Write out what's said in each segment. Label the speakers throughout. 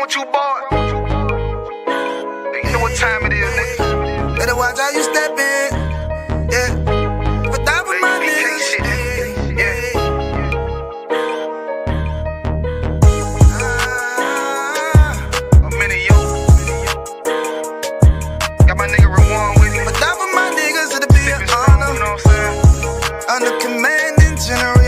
Speaker 1: With you, boy. You know what time it is, nigga. Better watch how you step in. Yeah. But that was my niggas. Yeah. I'm in it, yo. Got my nigga Rewan with me. But that was my niggas, it'll be an honor. You know what I'm saying? Under commanding general.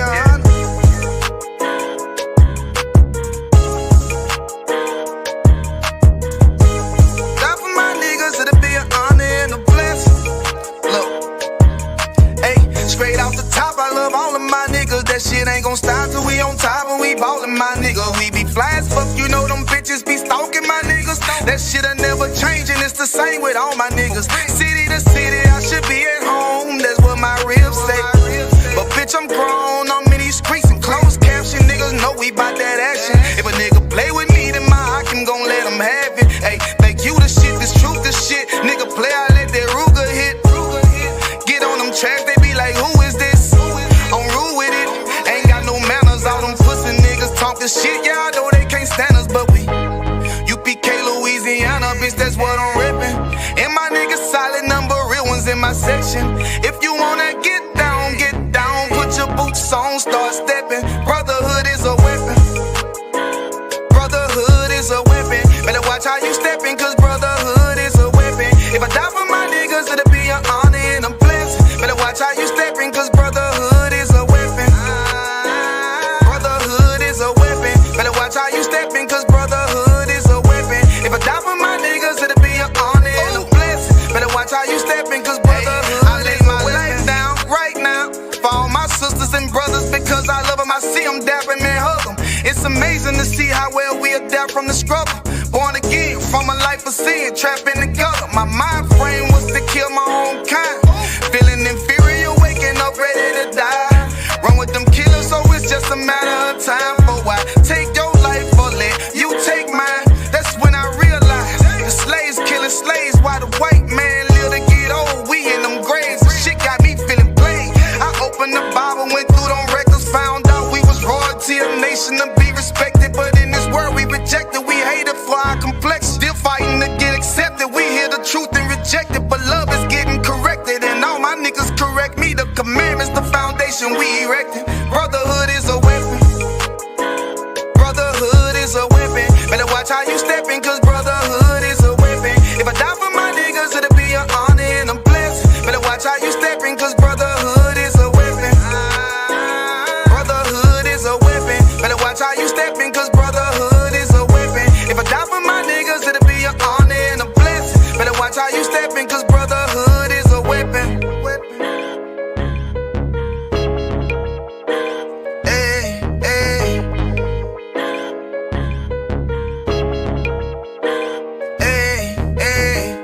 Speaker 1: Straight off the top, I love all of my niggas. That shit ain't gon' stop till we on top and we ballin', my nigga. We be fly as fuck, you know them bitches be stalking my niggas. That shit'll never change and it's the same with all my niggas. City to city, I should be at home, that's what my ribs say. But bitch, I'm grown, I'm in these streets and closed caption. Niggas know we bout that action. If a nigga play with me, then my hockin' gon' let him have it. Hey, think you the shit, this truth the shit. Nigga play, I let that Ruger hit. Get on them tracks, they be like, who is this? I'm rude with it, ain't got no manners. All them pussy niggas talkin' shit, yeah, I know they can't stand us, but we UPK, Louisiana, bitch, that's what I'm rippin'. And my niggas solid, number real ones in my section. If you wanna get down, put your boots on, start steppin'. Brotherhood is a weapon. Brotherhood is a weapon. Better watch how you steppin', cause brotherhood is a weapon. If I die for my niggas, it'll be an honor and a blessing. Better watch how you steppin', cause brotherhood is a weapon. Brotherhood is a weapon. Better watch how you steppin', cause brotherhood is a weapon. If I die for my niggas, it'll be an honor and a blessing. Better watch how you steppin', cause brotherhood I lay my life down right now for all my sisters and brothers, because I love them. I see them dapping and hug them. It's amazing to see how well we adapt from the struggle. Born again from a life of sin, trapping together. My mind frame was to kill my own kind. Feeling inferior, waking up ready to die. Run with them killers, so it's just a matter of time. For why take your life or let you take mine? That's when I realized the slaves killing slaves while the white man live to get old. We in them graves, the shit got me feeling played. I opened the Bible, went through them records, found out we was royalty, a nation to be respected. But in this world we rejected, we hated for our complexion. Still fighting to get accepted, we hear the truth and reject it. But love is getting corrected, and all my niggas correct me. The commandments, the foundation we erected. Brotherhood is a weapon. Brotherhood is a weapon. Better watch how you steppin', cause brotherhood is a weapon. If I die for my niggas, it'll be an honor and a blessing. Better watch how you steppin', cause brotherhood is a weapon. Brotherhood is a weapon. Better watch how you steppin', cause brotherhood is a weapon. If I die for my niggas, it'll be an honor and a blessing. Better watch how you steppin', cause brotherhood is a weapon. Hey, hey. Hey, hey.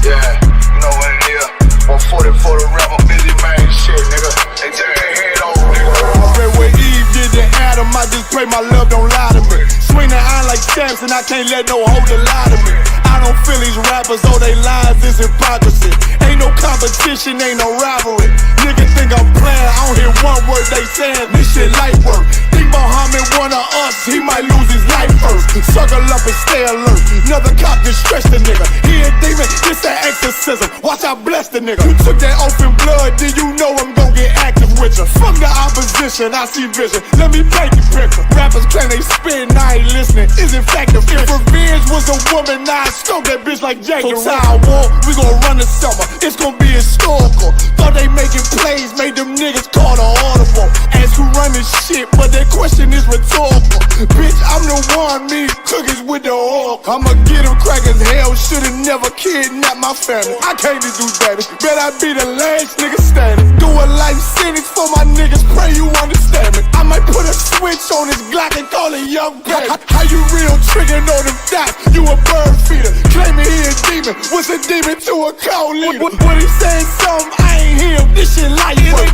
Speaker 2: Yeah, you know what it is. 140 for the rapper, busy man, shit, nigga. They take their head over, nigga.
Speaker 3: I bet when Eve did to Adam, I just pray my love don't lie to me. Swing the iron like Samson, I can't let no holder lie to me. I don't feel these rappers, all they lies is hypocrisy. Ain't no competition, ain't no rivalry. Niggas think I'm playing, I don't hear one word they saying. This shit light work. Think Muhammad one of us, he might lose his life first. Circle up and stay alert. Another cop just stretch the nigga. He a demon, this an exorcism. Watch I bless the nigga. You took that open blood, then you know I'm gon' get active with you. Fuck the opposition, I see vision. Let me paint the picture. Rappers claim they spit and I ain't listening. Is in fact the if revenge was a woman, now I stroke that bitch like Jackie. So I war, we gon' run the summer. It's gon' be historical. Thought they making plays, made them niggas call the audible. Ask who run this shit, but that question is rhetorical. Bitch, I'm the one, me cookies with the oil. I'ma get them crackers, hell, should've never kidnapped my family. I can't do that. Bet I be the last nigga standing. Do a life sentence for my niggas, pray you understand me. I might put a switch on this Glock and call it young baby. How you real trigger on them dots? You a bird feeder, claiming he a demon. What's a demon to a cold leader? What he saying something, I ain't him. This shit light work.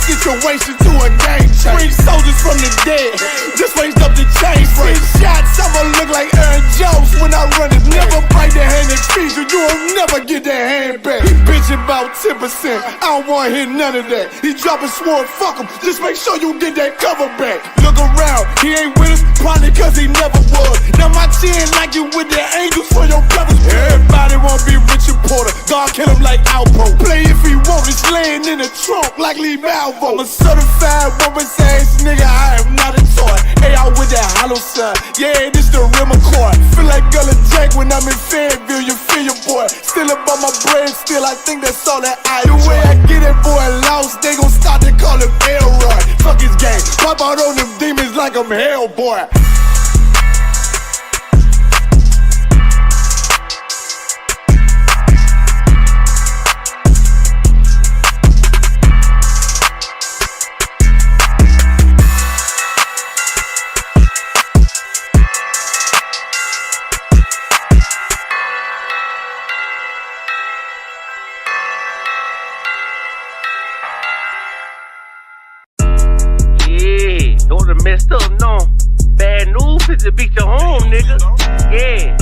Speaker 3: situation to a game change. Bring soldiers from the dead, just raised up the chain frame. Shots, I'ma look like Aaron Jones when I run it. Never bite the hand that feeds you, you'll never get that hand back. He bitch about 10%, I don't wanna hear none of that. He dropping sword, fuck him, just make sure you get that cover back. Look around, he ain't with us, probably cause he never was. Now my chin like you with the angels for your brothers. Everybody wanna be Richard Porter, God kill him like Alpo. Play if he want, it's laying in the trunk like Lee Malvo. I'm a certified woman's ass nigga, I am not a toy. Hey, out with that hollow sign, yeah, this the real McCoy. Feel like Gullah Jack when I'm in Fayetteville, you feel your boy. Still about my brain, still I think that's all that I do. The way I get it, boy, lost, they gon' start to call him Elroy. Fuck his game, pop out on them demons like I'm Hellboy.
Speaker 4: Messed up, no. Bad news is to beat your home, nigga. Yeah.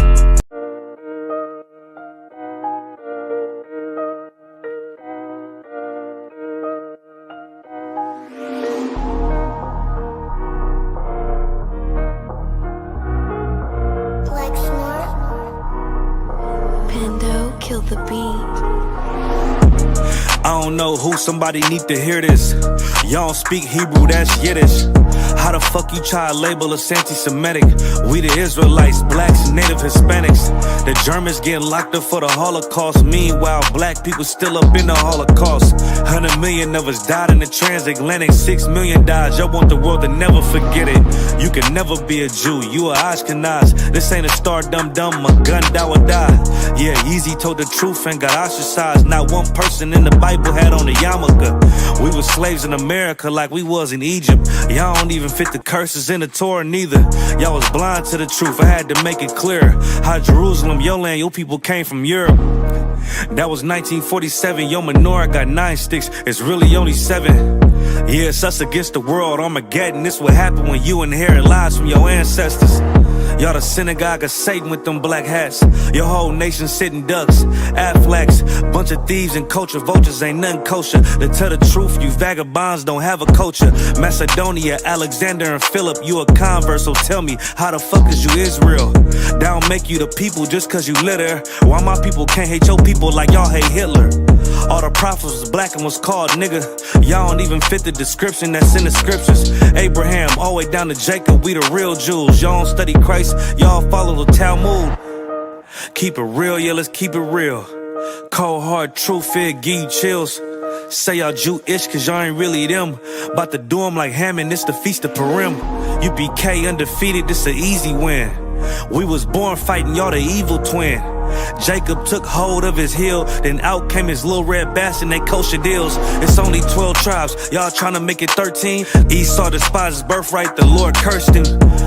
Speaker 5: Pando, kill the beat.
Speaker 6: I don't know who, somebody need to hear this. Y'all don't speak Hebrew, that's Yiddish. How the fuck you try to label us anti-Semitic? We the Israelites, blacks, native Hispanics. The Germans getting locked up for the Holocaust. Meanwhile, black people still up in the Holocaust. 100 million of us died in the transatlantic. 6 million died, y'all want the world to never forget it. You can never be a Jew, you a Ashkenaz. This ain't a star dum-dum, a gun die or die. Yeah, Yeezy told the truth and got ostracized. Not one person in the Bible had on a yarmulke. We was slaves in America like we was in Egypt. Y'all don't even fit the curses in the Torah neither. Y'all was blind to the truth, I had to make it clear. How Jerusalem, your land, your people came from Europe. That was 1947, your menorah got 9 sticks, it's really only 7. Yeah, it's us against the world, Armageddon. This what happened when you inherit lies from your ancestors. Y'all the synagogue of Satan with them black hats. Your whole nation sitting ducks, Aflacs. Bunch of thieves and culture vultures, ain't nothing kosher. To tell the truth, you vagabonds don't have a culture. Macedonia, Alexander and Philip, you a convert, so tell me, how the fuck is you Israel? That don't make you the people just cause you live there. Why my people can't hate your people like y'all hate Hitler? All the prophets was black and was called nigga. Y'all don't even fit the description that's in the scriptures. Abraham, all the way down to Jacob, we the real Jews. Y'all don't study Christ, y'all follow the Talmud. Keep it real, yeah, let's keep it real. Cold hard truth, it give you chills. Say y'all Jewish cause y'all ain't really them. About to do them like Hammond, this the Feast of Purim. UPK undefeated, this an easy win. We was born fighting, y'all the evil twin. Jacob took hold of his heel, then out came his little red bastard and they kosher deals. It's only 12 tribes, y'all trying to make it 13. Esau despised his birthright, the Lord cursed him.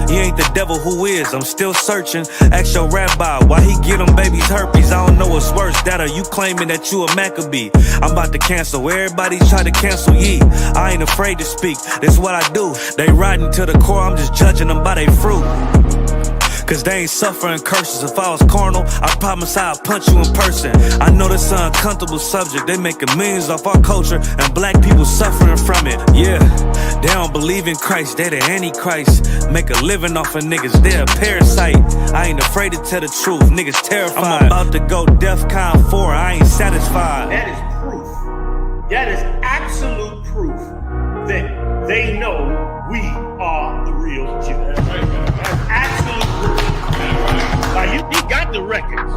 Speaker 6: He ain't the devil, who is? I'm still searching. Ask your rabbi, why he get them babies herpes? I don't know what's worse, that or you claiming that you a Maccabee. I'm about to cancel, everybody try to cancel ye. I ain't afraid to speak, that's what I do. They riding to the core, I'm just judging them by their fruit. Cause they ain't suffering curses. If I was carnal, I promise I'd punch you in person. I know this an uncomfortable subject. They making millions off our culture and black people suffering from it. Yeah, they don't believe in Christ, they the Antichrist. Make a living off of niggas, they a parasite. I ain't afraid to tell the truth, niggas terrified. I'm about to go DEFCON 4, I ain't satisfied.
Speaker 7: That is proof. That is absolute proof that they know we are the real Jews. That's absolute proof. He got the records.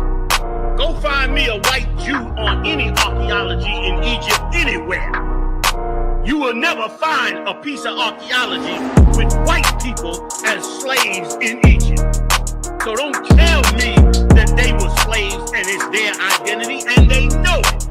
Speaker 7: Go find me a white Jew on any archaeology in Egypt anywhere. You will never find a piece of archaeology with white people as slaves in Egypt. So don't tell me that they were slaves and it's their identity, and they know it.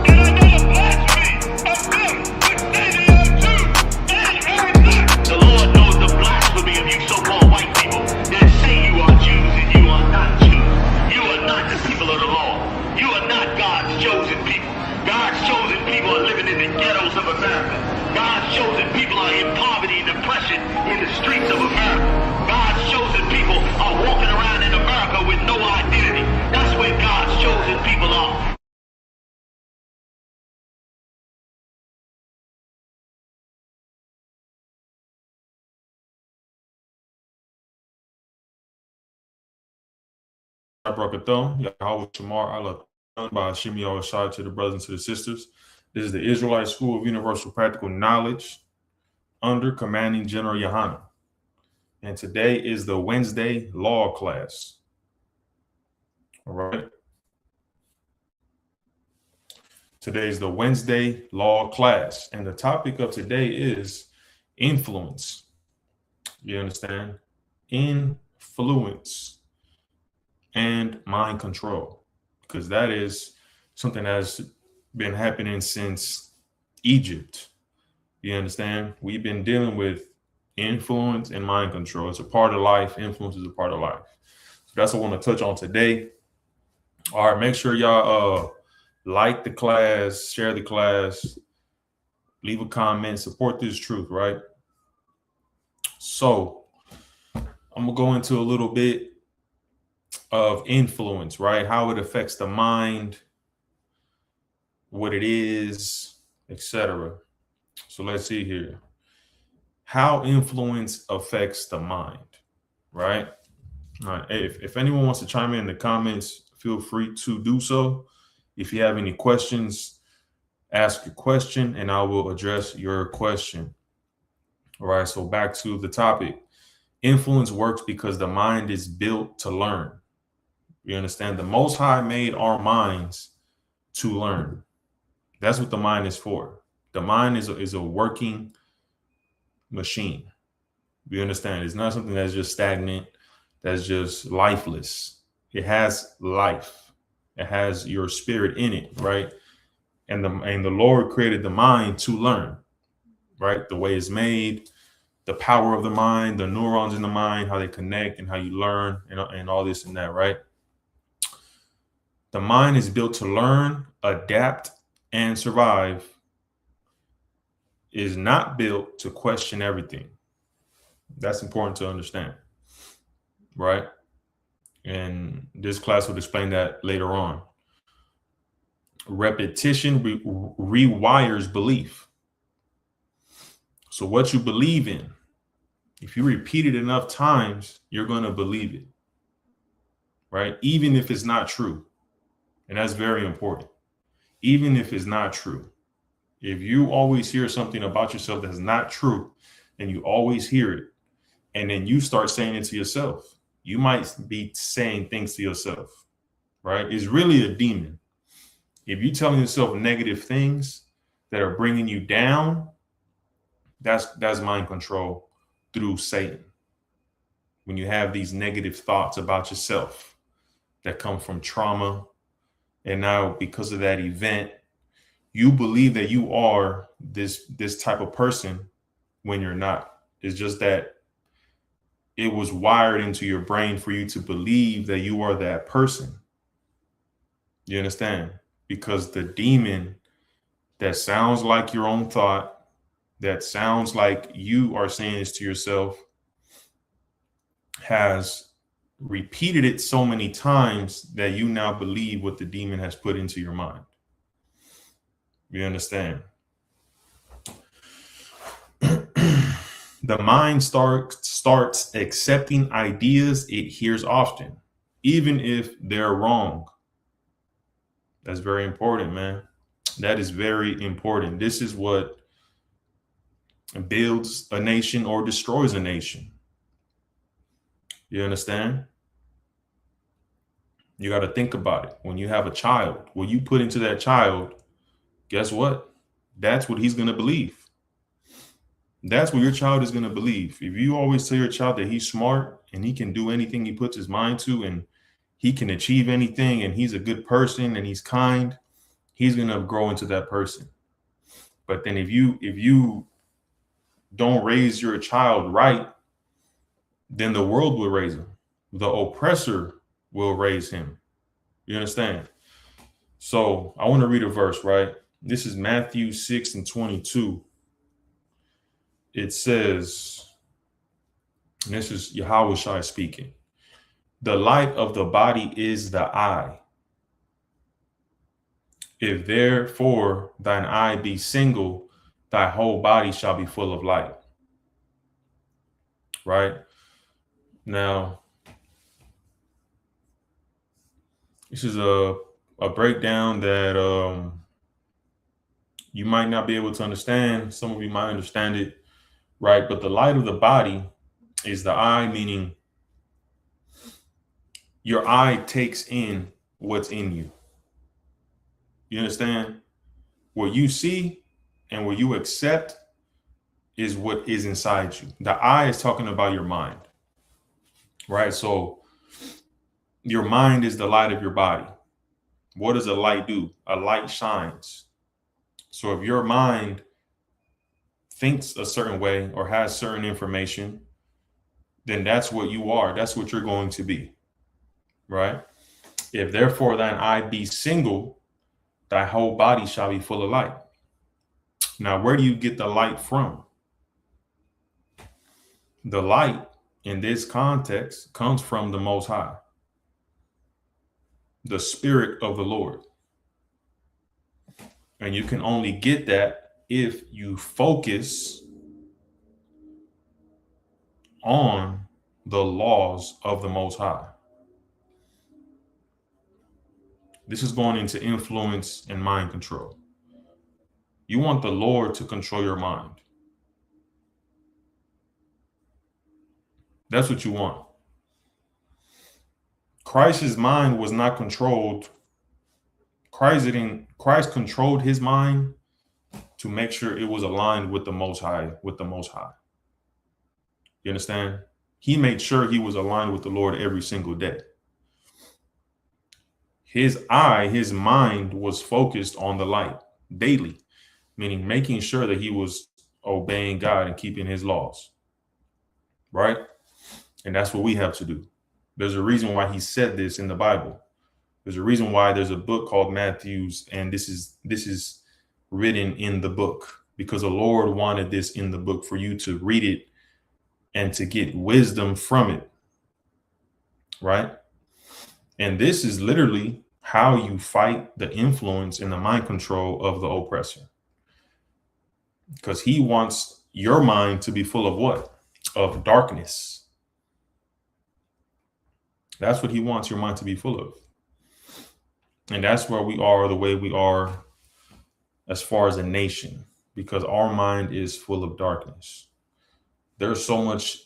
Speaker 7: And I know the blasphemy of them, which say they are Jews. The Lord knows the blasphemy of you so-called white people that say you are Jews and you are not Jews. You are not the people of the law. You are not God's chosen people. God's chosen people are living in the ghettos of America.
Speaker 8: Barakathon, Yahweh Shamar Allah by Shimi Shah to the brothers and to the sisters. This is the Israelite School of Universal Practical Knowledge under Commanding General Yohanan. And today is the Wednesday law class. All right. Today is the Wednesday law class. And the topic of today is influence. You understand? Influence and mind control. Because that is something that's been happening since Egypt. You understand? We've been dealing with influence and mind control. It's a part of life. Influence is a part of life. So that's what I want to touch on today. All right, make sure y'all like the class, share the class, leave a comment, support this truth, right? So I'm gonna go into a little bit of influence, right? How it affects the mind, what it is, etc. So let's see here. How influence affects the mind, right? All right. If anyone wants to chime in the comments, feel free to do so. If you have any questions, ask your question and I will address your question. All right. So back to the topic. Influence works because the mind is built to learn. You understand? The Most High made our minds to learn. That's what the mind is for. The mind is a working machine. You understand? It's not something that's just stagnant, that's just lifeless. It has life. It has your spirit in it, right? And the Lord created the mind to learn, right? The way it's made, the power of the mind, the neurons in the mind, how they connect and how you learn and all this and that, right? The mind is built to learn, adapt, and survive. Is not built to question everything. That's important to understand, right? And this class will explain that later on. Repetition rewires belief. So what you believe in, if you repeat it enough times, you're going to believe it, right? Even if it's not true. And that's very important. Even if it's not true. If you always hear something about yourself that's not true and you always hear it, and then you start saying it to yourself, you might be saying things to yourself, right? It's really a demon. If you're telling yourself negative things that are bringing you down, that's mind control through Satan. When you have these negative thoughts about yourself that come from trauma, and now because of that event, you believe that you are this type of person when you're not. It's just that it was wired into your brain for you to believe that you are that person. You understand? Because the demon that sounds like your own thought, that sounds like you are saying this to yourself, has repeated it so many times that you now believe what the demon has put into your mind. You understand? The mind starts accepting ideas it hears often, even if they're wrong. That's very important, man. That is very important. This is what builds a nation or destroys a nation. You understand? You got to think about it. When you have a child, what you put into that child, guess what? That's what he's going to believe. That's what your child is going to believe. If you always tell your child that he's smart and he can do anything he puts his mind to and he can achieve anything and he's a good person and he's kind, he's going to grow into that person. But then if you don't raise your child right, then the world will raise him. The oppressor will raise him. You understand? So I want to read a verse, right? This is Matthew 6:22. It says, and this is Yahweh Shai speaking, the light of the body is the eye. If therefore thine eye be single, thy whole body shall be full of light. Right? Now, This is a breakdown that you might not be able to understand. Some of you might understand it, right? But the light of the body is the eye, meaning your eye takes in what's in you. You understand? What you see and what you accept is what is inside you. The eye is talking about your mind, right? So your mind is the light of your body. What does a light do? A light shines. So if your mind thinks a certain way or has certain information, then that's what you are. That's what you're going to be, right? If therefore thine eye be single, thy whole body shall be full of light. Now, where do you get the light from? The light in this context comes from the Most High, the Spirit of the Lord. And you can only get that if you focus on the laws of the Most High. This is going into influence and mind control. You want the Lord to control your mind. That's what you want. Christ's mind was not controlled. Christ controlled his mind to make sure it was aligned with the Most High, You understand? He made sure he was aligned with the Lord every single day. His mind was focused on the light daily, meaning making sure that he was obeying God and keeping his laws, right? And that's what we have to do. There's a reason why he said this in the Bible. There's a reason why there's a book called Matthew's, and this is written in the book because the Lord wanted this in the book for you to read it and to get wisdom from it, right? And this is literally how you fight the influence and the mind control of the oppressor. Because he wants your mind to be full of what? Of darkness. That's what he wants your mind to be full of. And that's where we are the way we are as far as a nation, because our mind is full of darkness. There's so much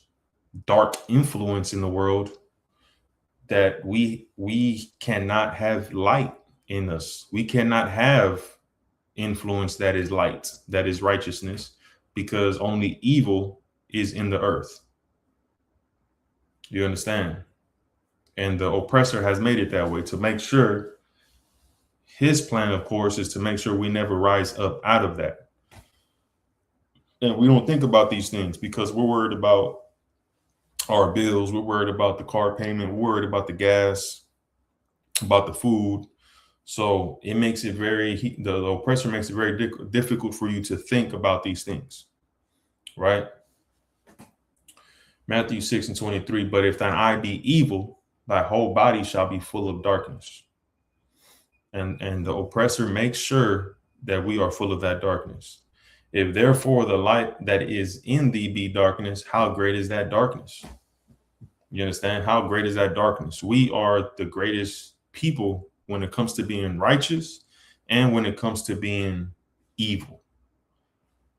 Speaker 8: dark influence in the world that we cannot have light in us. We cannot have influence that is light, that is righteousness, because only evil is in the earth. You understand? And the oppressor has made it that way to make sure his plan, of course, is to make sure we never rise up out of that. And we don't think about these things because we're worried about our bills. We're worried about the car payment. We're worried about the gas, about the food. So it makes it the oppressor makes it very difficult for you to think about these things, right? Matthew 6:23, but if thine eye be evil, thy whole body shall be full of darkness. And the oppressor makes sure that we are full of that darkness. If therefore the light that is in thee be darkness, how great is that darkness? You understand? How great is that darkness? We are the greatest people when it comes to being righteous and when it comes to being evil.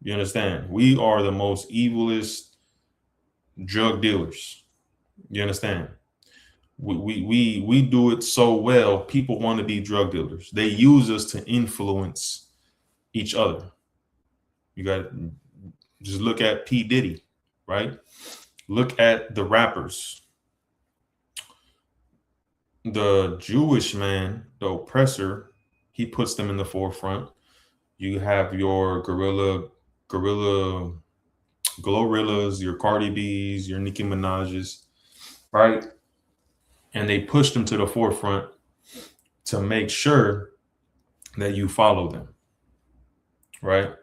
Speaker 8: You understand? We are the most evilest drug dealers. You understand? We do it so well. People want to be drug dealers. They use us to influence each other. You got to just look at P. Diddy, right? Look at the rappers. The Jewish man, the oppressor, he puts them in the forefront. You have your Glorrillas, your Cardi B's, your Nicki Minaj's, right? And they push them to the forefront to make sure that you follow them, right?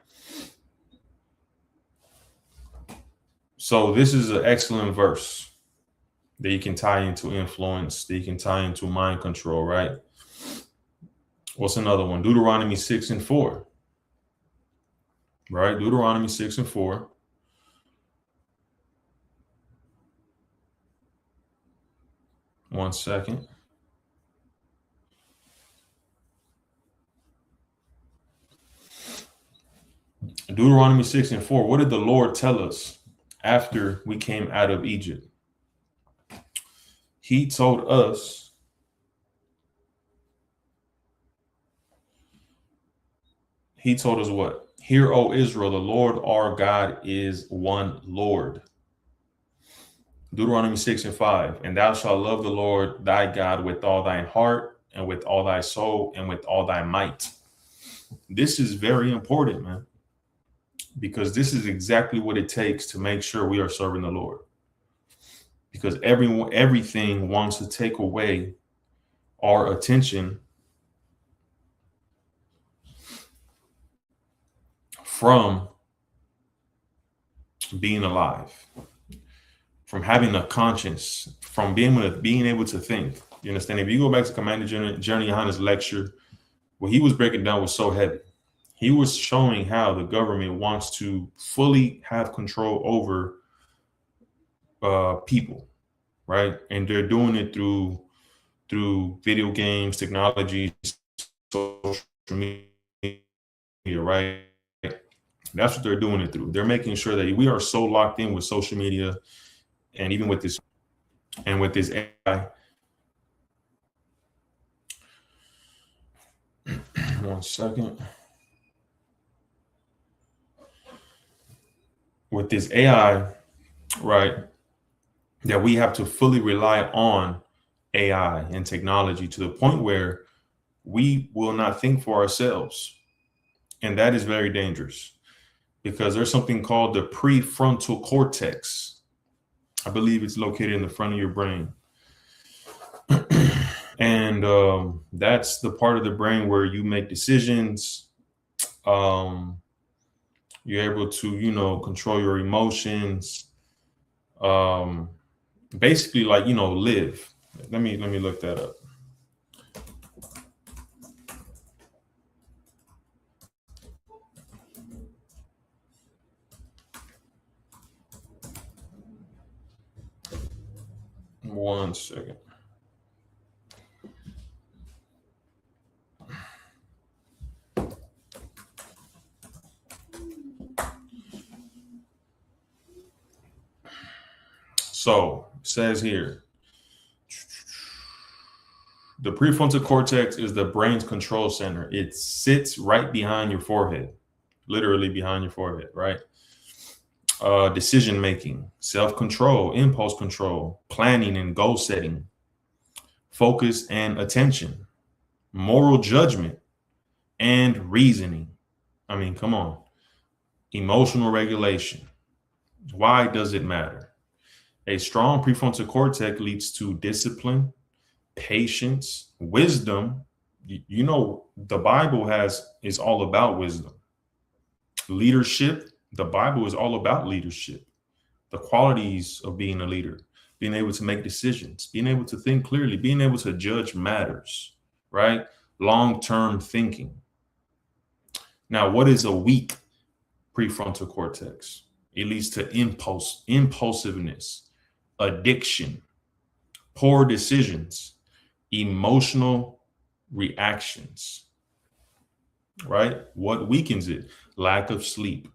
Speaker 8: So this is an excellent verse that you can tie into influence, that you can tie into mind control, right? What's another one? Deuteronomy 6:4, right? Deuteronomy 6:4. One second. Deuteronomy 6:4. What did the Lord tell us after we came out of Egypt? He told us what? Hear, O Israel, the Lord our God is one Lord. Deuteronomy 6:5. And thou shalt love the Lord thy God with all thine heart and with all thy soul and with all thy might. This is very important, man, because this is exactly what it takes to make sure we are serving the Lord. Because everything wants to take away our attention from being alive, from having a conscience, from being able to think. You understand? If you go back to Commander Journey Yohana's lecture, what he was breaking down was so heavy. He was showing how the government wants to fully have control over people, right? And they're doing it through video games, technology, social media, right? That's what they're doing it through. They're making sure that we are so locked in with social media, and even with this AI. One second. With this AI, right, that we have to fully rely on AI and technology to the point where we will not think for ourselves. And that is very dangerous because there's something called the prefrontal cortex. I believe it's located in the front of your brain. And that's the part of the brain where you make decisions. You're able to, control your emotions. Basically, like, live. Let me look that up. One second. So it says here, the prefrontal cortex is the brain's control center. It sits right behind your forehead, literally behind your forehead, right? Decision making, self-control, impulse control, planning and goal setting, focus and attention, moral judgment, and reasoning. I mean, come on. Emotional regulation. Why does it matter? A strong prefrontal cortex leads to discipline, patience, wisdom. The Bible is all about wisdom. Leadership. The Bible is all about leadership. The qualities of being a leader, being able to make decisions, being able to think clearly, being able to judge matters, right? Long-term thinking. Now, what is a weak prefrontal cortex? It leads to impulsiveness, addiction, poor decisions, emotional reactions, right? What weakens it? Lack of sleep,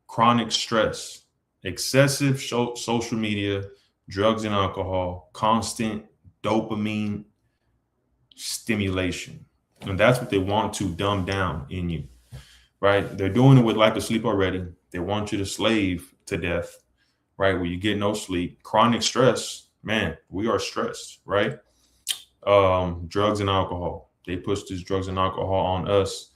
Speaker 8: chronic stress, excessive social media, drugs and alcohol, constant dopamine stimulation. And that's what they want to dumb down in you, right? They're doing it with lack of sleep already. They want you to slave to death, right? Where you get no sleep. Chronic stress, man, we are stressed, right? Drugs and alcohol. They push these drugs and alcohol on us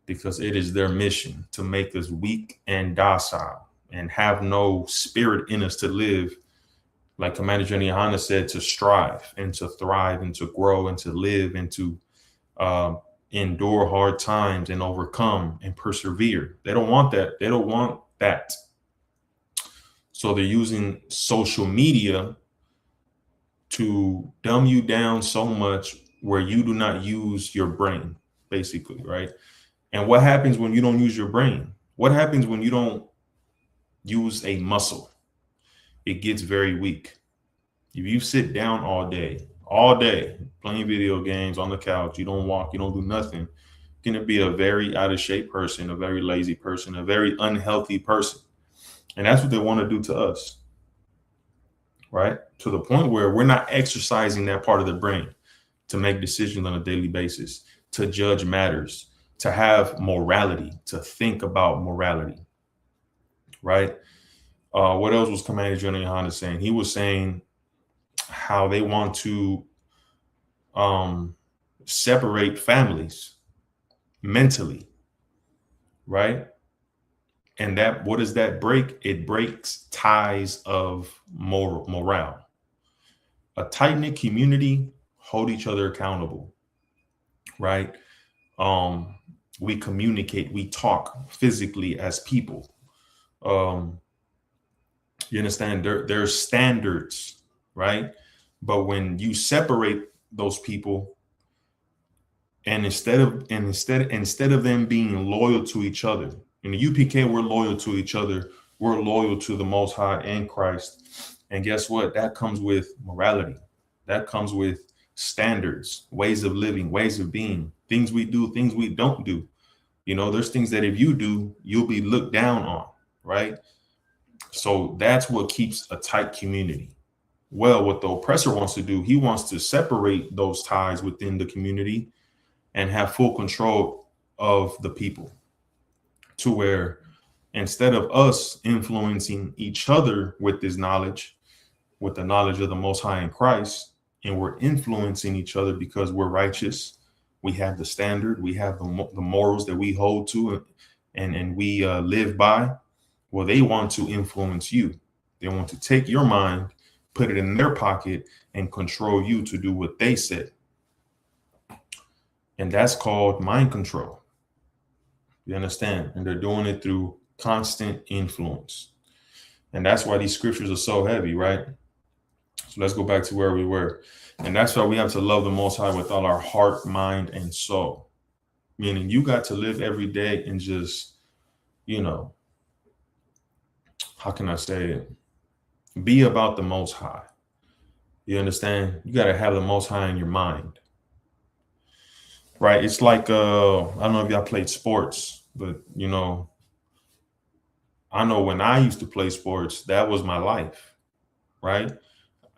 Speaker 8: because it is their mission to make us weak and docile and have no spirit in us to live. Like Commander Journey Yohana said, to strive and to thrive and to grow and to live and to endure hard times and overcome and persevere. They don't want that. They don't want that. So they're using social media to dumb you down so much where you do not use your brain, basically, right? And what happens when you don't use your brain? What happens when you don't use a muscle? It gets very weak. If you sit down all day, playing video games on the couch, you don't walk, you don't do nothing, going to be a very out of shape person, a very lazy person, a very unhealthy person. And that's what they want to do to us, right? To the point where we're not exercising that part of the brain to make decisions on a daily basis, to judge matters, to have morality, to think about morality, right? What else was Commander General Yohana saying? He was saying how they want to separate families mentally, right? And that, what does that break? It breaks ties of morale. A tight-knit community hold each other accountable, right? We communicate, we talk physically as people. You understand? There's standards, right? But when you separate those people, and instead of them being loyal to each other, in the UPK, we're loyal to each other. We're loyal to the Most High and Christ. And guess what? That comes with morality. That comes with standards, ways of living, ways of being, things we do, things we don't do. You know, there's things that if you do, you'll be looked down on, right? So that's what keeps a tight community. Well, what the oppressor wants to do, he wants to separate those ties within the community and have full control of the people, to where instead of us influencing each other with this knowledge, with the knowledge of the Most High in Christ, and we're influencing each other because we're righteous, we have the standard, we have the morals that we hold to and we live by. Well, they want to influence you. They want to take your mind, put it in their pocket, and control you to do what they said. And that's called mind control. You understand? And they're doing it through constant influence. And that's why these scriptures are so heavy, right? So let's go back to where we were. And that's why we have to love the Most High with all our heart, mind, and soul. Meaning you got to live every day and just, you know, how can I say it? Be about the Most High. You understand? You got to have the Most High in your mind. Right? It's like, I don't know if y'all played sports, but, you know, I know when I used to play sports, that was my life, right?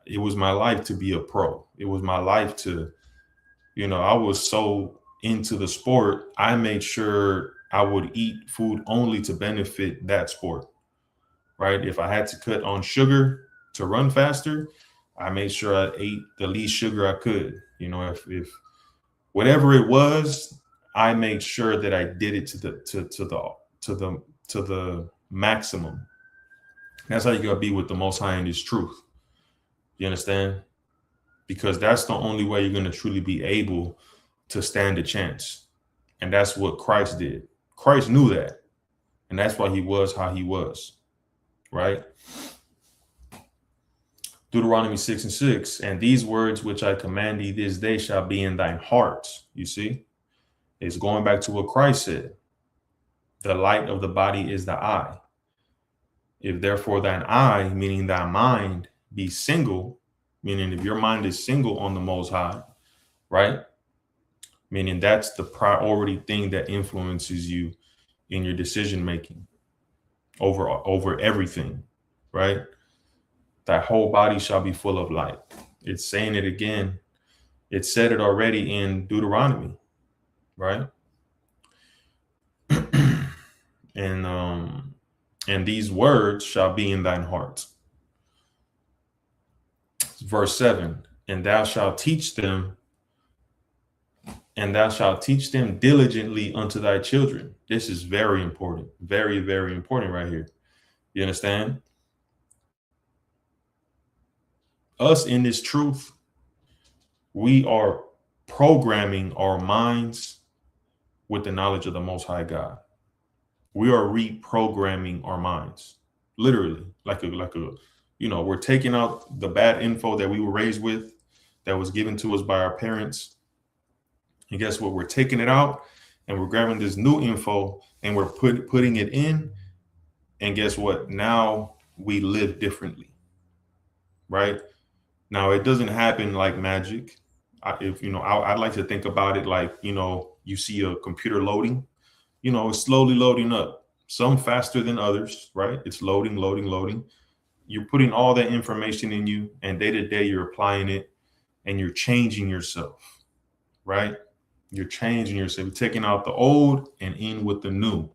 Speaker 8: It was my life to be a pro. It was my life to, you know, I was so into the sport, I made sure I would eat food only to benefit that sport, right? If I had to cut on sugar to run faster, I made sure I ate the least sugar I could. You know, if whatever it was, I made sure that I did it to the maximum. That's how you gotta be with the Most High in His truth. You understand? Because that's the only way you're gonna truly be able to stand a chance. And that's what Christ did. Christ knew that. And that's why he was how he was. Right? Deuteronomy 6:6, and these words which I command thee this day shall be in thine hearts. You see, it's going back to what Christ said. The light of the body is the eye. If therefore thine eye, meaning thy mind, be single, meaning if your mind is single on the Most High, right? Meaning that's the priority thing that influences you in your decision making over everything, right? Thy whole body shall be full of light. It's saying it again. It said it already in Deuteronomy, right? And these words shall be in thine heart. Verse 7, and thou shalt teach them diligently unto thy children. This is very important. Very, very important right here. You understand? Us in this truth, we are programming our minds with the knowledge of the Most High God. We are reprogramming our minds, literally, like a, you know, we're taking out the bad info that we were raised with, that was given to us by our parents. And guess what? We're taking it out and we're grabbing this new info and we're putting it in. And guess what? Now we live differently, right? Now, it doesn't happen like magic. I'd like to think about it like, you know, you see a computer loading, it's slowly loading up, some faster than others, right? It's loading, loading, loading. You're putting all that information in you, and day to day you're applying it, and you're changing yourself, right? You're changing yourself. You're taking out the old and in with the new.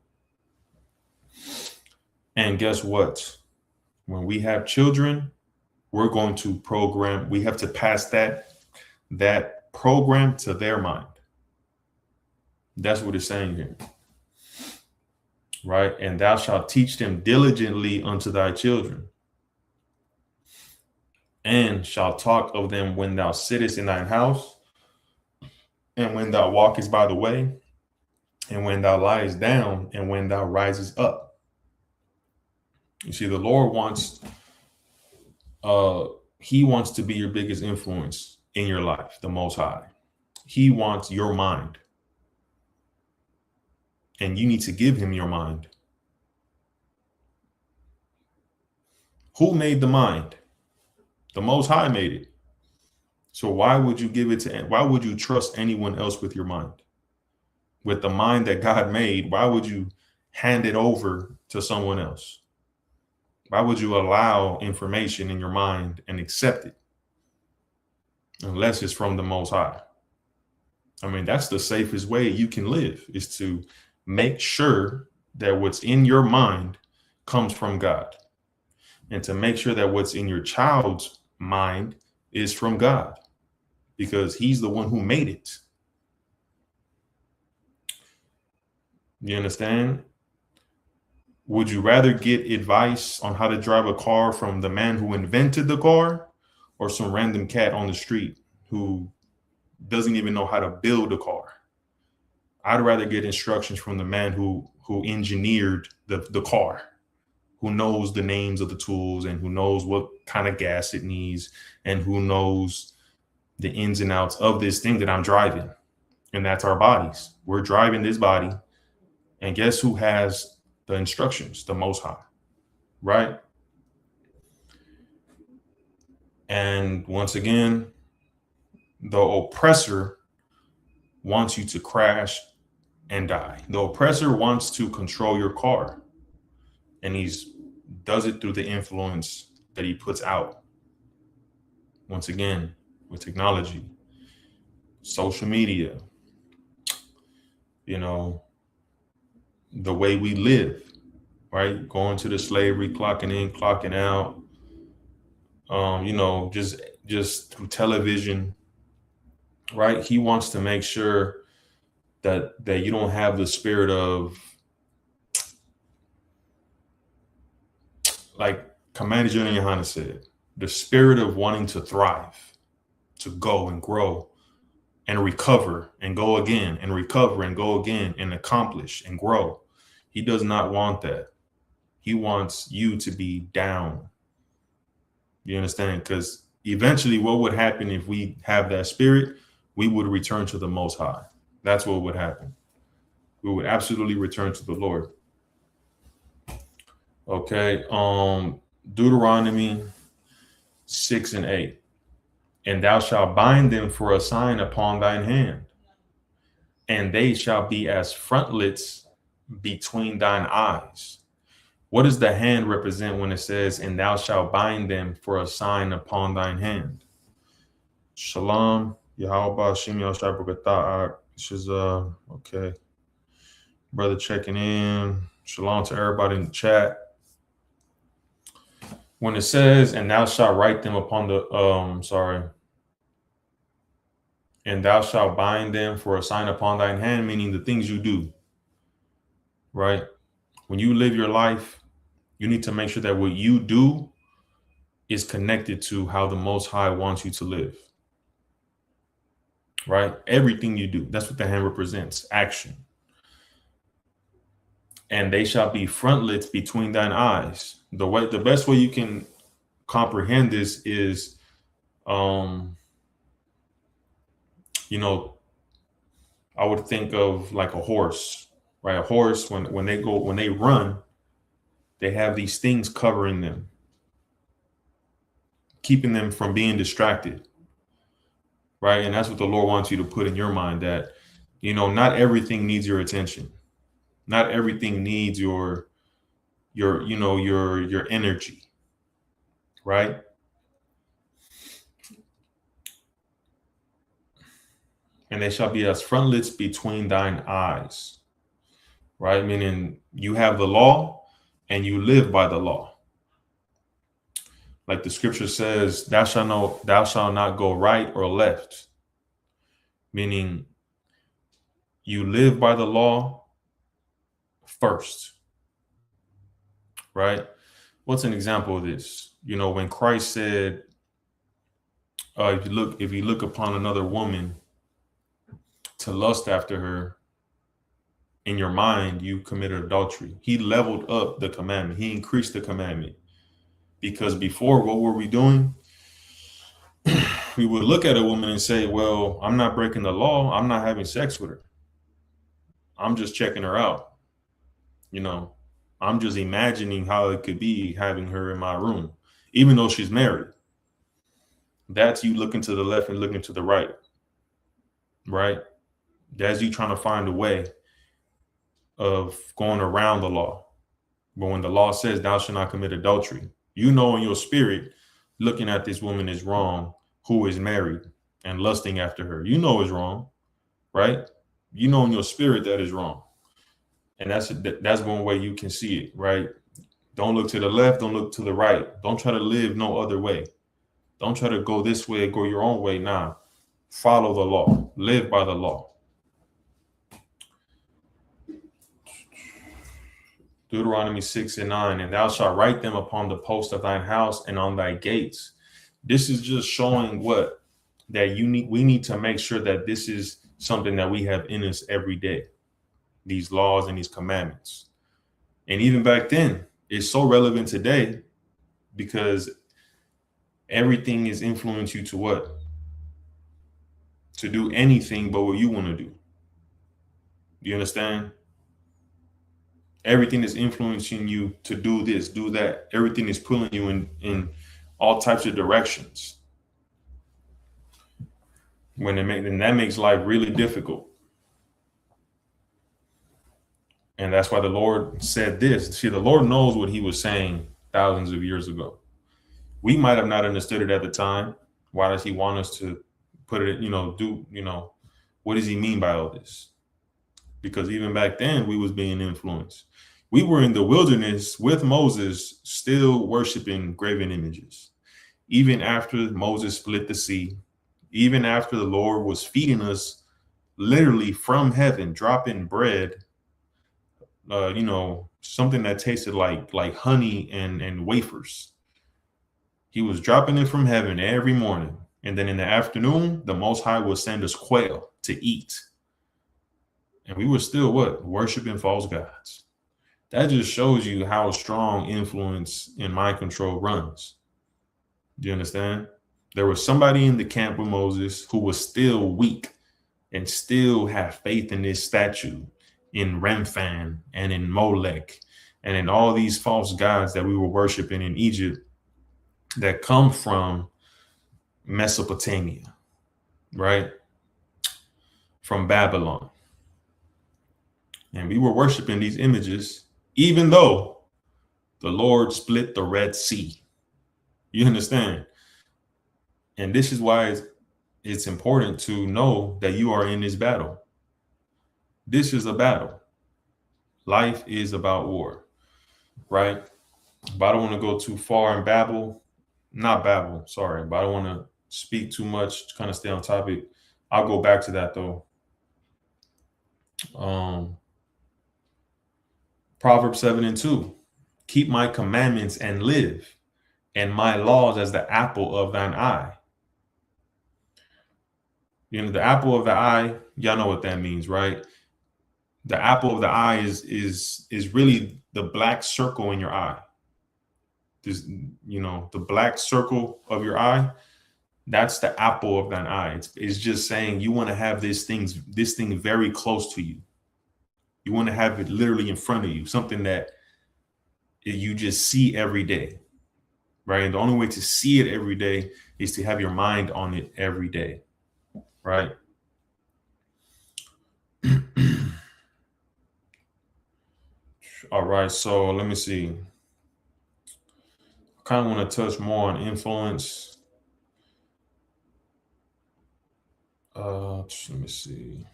Speaker 8: And guess what? When we have children, we're going to program. We have to pass that program to their mind. That's what it's saying here. Right? And thou shalt teach them diligently unto thy children, and shalt talk of them when thou sittest in thine house, and when thou walkest by the way, and when thou liest down, and when thou risest up. You see, the Lord wants, he wants to be your biggest influence in your life, the Most High. He wants your mind. And you need to give him your mind. Who made the mind? The Most High made it. So why would you why would you trust anyone else with your mind? With the mind that God made, why would you hand it over to someone else? Why would you allow information in your mind and accept it? Unless it's from the Most High. I mean, that's the safest way you can live, is to make sure that what's in your mind comes from God, and to make sure that what's in your child's mind is from God, because he's the one who made it. You understand? Would you rather get advice on how to drive a car from the man who invented the car, or some random cat on the street who doesn't even know how to build a car? I'd rather get instructions from the man who engineered the car, who knows the names of the tools, and who knows what kind of gas it needs, and who knows the ins and outs of this thing that I'm driving. And that's our bodies. We're driving this body. And guess who has the instructions? The Most High, right? And once again, the oppressor wants you to crash and die. The oppressor wants to control your car, and does it through the influence that he puts out. Once again, with technology, social media, the way we live, right? Going to the slavery, clocking in, clocking out, just through television, right? He wants to make sure that you don't have the spirit of, like Commander General Yohana said, the spirit of wanting to thrive, to go and grow and recover and go again and recover and go again and accomplish and grow. He does not want that. He wants you to be down. You understand? Because eventually what would happen if we have that spirit? We would return to the Most High. That's what would happen. We would absolutely return to the Lord. Okay. Deuteronomy 6 and 8. And thou shalt bind them for a sign upon thine hand, and they shall be as frontlets between thine eyes. What does the hand represent when it says, and thou shalt bind them for a sign upon thine hand? Shalom. Yahweh Shem Yahshua B'Gata'ak. This is okay. Brother checking in. Shalom to everybody in the chat. When it says, and thou shalt write them upon the and thou shalt bind them for a sign upon thine hand, meaning the things you do, right? When you live your life, you need to make sure that what you do is connected to how the Most High wants you to live, right? Everything you do, that's what the hand represents, action. And they shall be frontlets between thine eyes. The best way you can comprehend this is, I would think of like a horse, right? A horse, when they run, they have these things covering them, keeping them from being distracted, right? And that's what the Lord wants you to put in your mind, that You know, not everything needs your attention. Not everything needs your your energy, right? And they shall be as frontlets between thine eyes, right? Meaning you have the law and you live by the law. Like the scripture says, thou shalt not go right or left. Meaning you live by the law first, right? What's an example of this? You know, when Christ said, if you look upon another woman to lust after her, in your mind, you committed adultery. He leveled up the commandment. He increased the commandment. Because before, what were we doing? We would look at a woman and say, well, I'm not breaking the law. I'm not having sex with her. I'm just checking her out. You know, I'm just imagining how it could be having her in my room, even though she's married. That's you looking to the left and looking to the right, right? That's you trying to find a way of going around the law. But when the law says thou shalt not commit adultery, you know in your spirit, looking at this woman is wrong who is married and lusting after her. You know is wrong, right? You know in your spirit that is wrong. And that's one way you can see it, right? Don't look to the left, don't look to the right. Don't try to live no other way. Don't try to go this way, go your own way. Nah, follow the law, live by the law. Deuteronomy 6:9, and thou shalt write them upon the post of thine house and on thy gates. This is just showing what that we need to make sure that this is something that we have in us every day, these laws and these commandments. And even back then, it's so relevant today because everything is influencing you to what? To do anything but what you want to do. Do you understand? Everything is influencing you to do this, do that. Everything is pulling you in all types of directions. And that makes life really difficult. And that's why the Lord said this. See, the Lord knows what he was saying thousands of years ago. We might have not understood it at the time. Why does he want us to put it, what does he mean by all this? Because even back then we was being influenced. We were in the wilderness with Moses, still worshiping graven images. Even after Moses split the sea, even after the Lord was feeding us literally from heaven, dropping bread, something that tasted like honey and wafers. He was dropping it from heaven every morning. And then in the afternoon, the Most High would send us quail to eat. And we were still what? Worshiping false gods. That just shows you how strong influence and mind control runs. Do you understand? There was somebody in the camp with Moses who was still weak and still have faith in this statue, in Remphan and in Molech and in all these false gods that we were worshiping in Egypt that come from Mesopotamia, right? From Babylon. And we were worshiping these images, even though the Lord split the Red Sea. You understand? And this is why it's important to know that you are in this battle. This is a battle. Life is about war, right? But I don't want to go too far in but I don't want to speak too much, kind of stay on topic. I'll go back to that though. Proverbs 7:2, keep my commandments and live, and my laws as the apple of thine eye. You know, the apple of the eye, y'all know what that means, right? The apple of the eye is really the black circle in your eye. This, the black circle of your eye, that's the apple of thine eye. It's just saying you want to have this thing very close to you. You want to have it literally in front of you, something that you just see every day, right? And the only way to see it every day is to have your mind on it every day, right? All right, so let me see. I kind of want to touch more on influence. Let me see.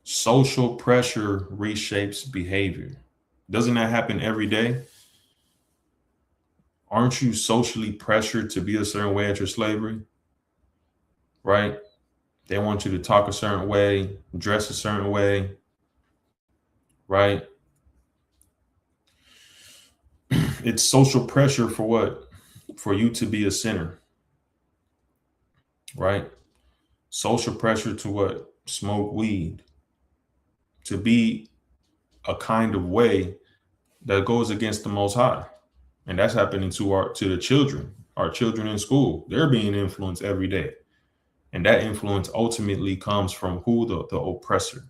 Speaker 8: Social pressure reshapes behavior. Doesn't that happen every day? Aren't you socially pressured to be a certain way at your slavery? Right? They want you to talk a certain way, dress a certain way, right? It's social pressure for what? For you to be a sinner, right? Social pressure to what? Smoke weed, to be a kind of way that goes against the Most High. And that's happening to the children, our children in school. They're being influenced every day. And that influence ultimately comes from who? The oppressor.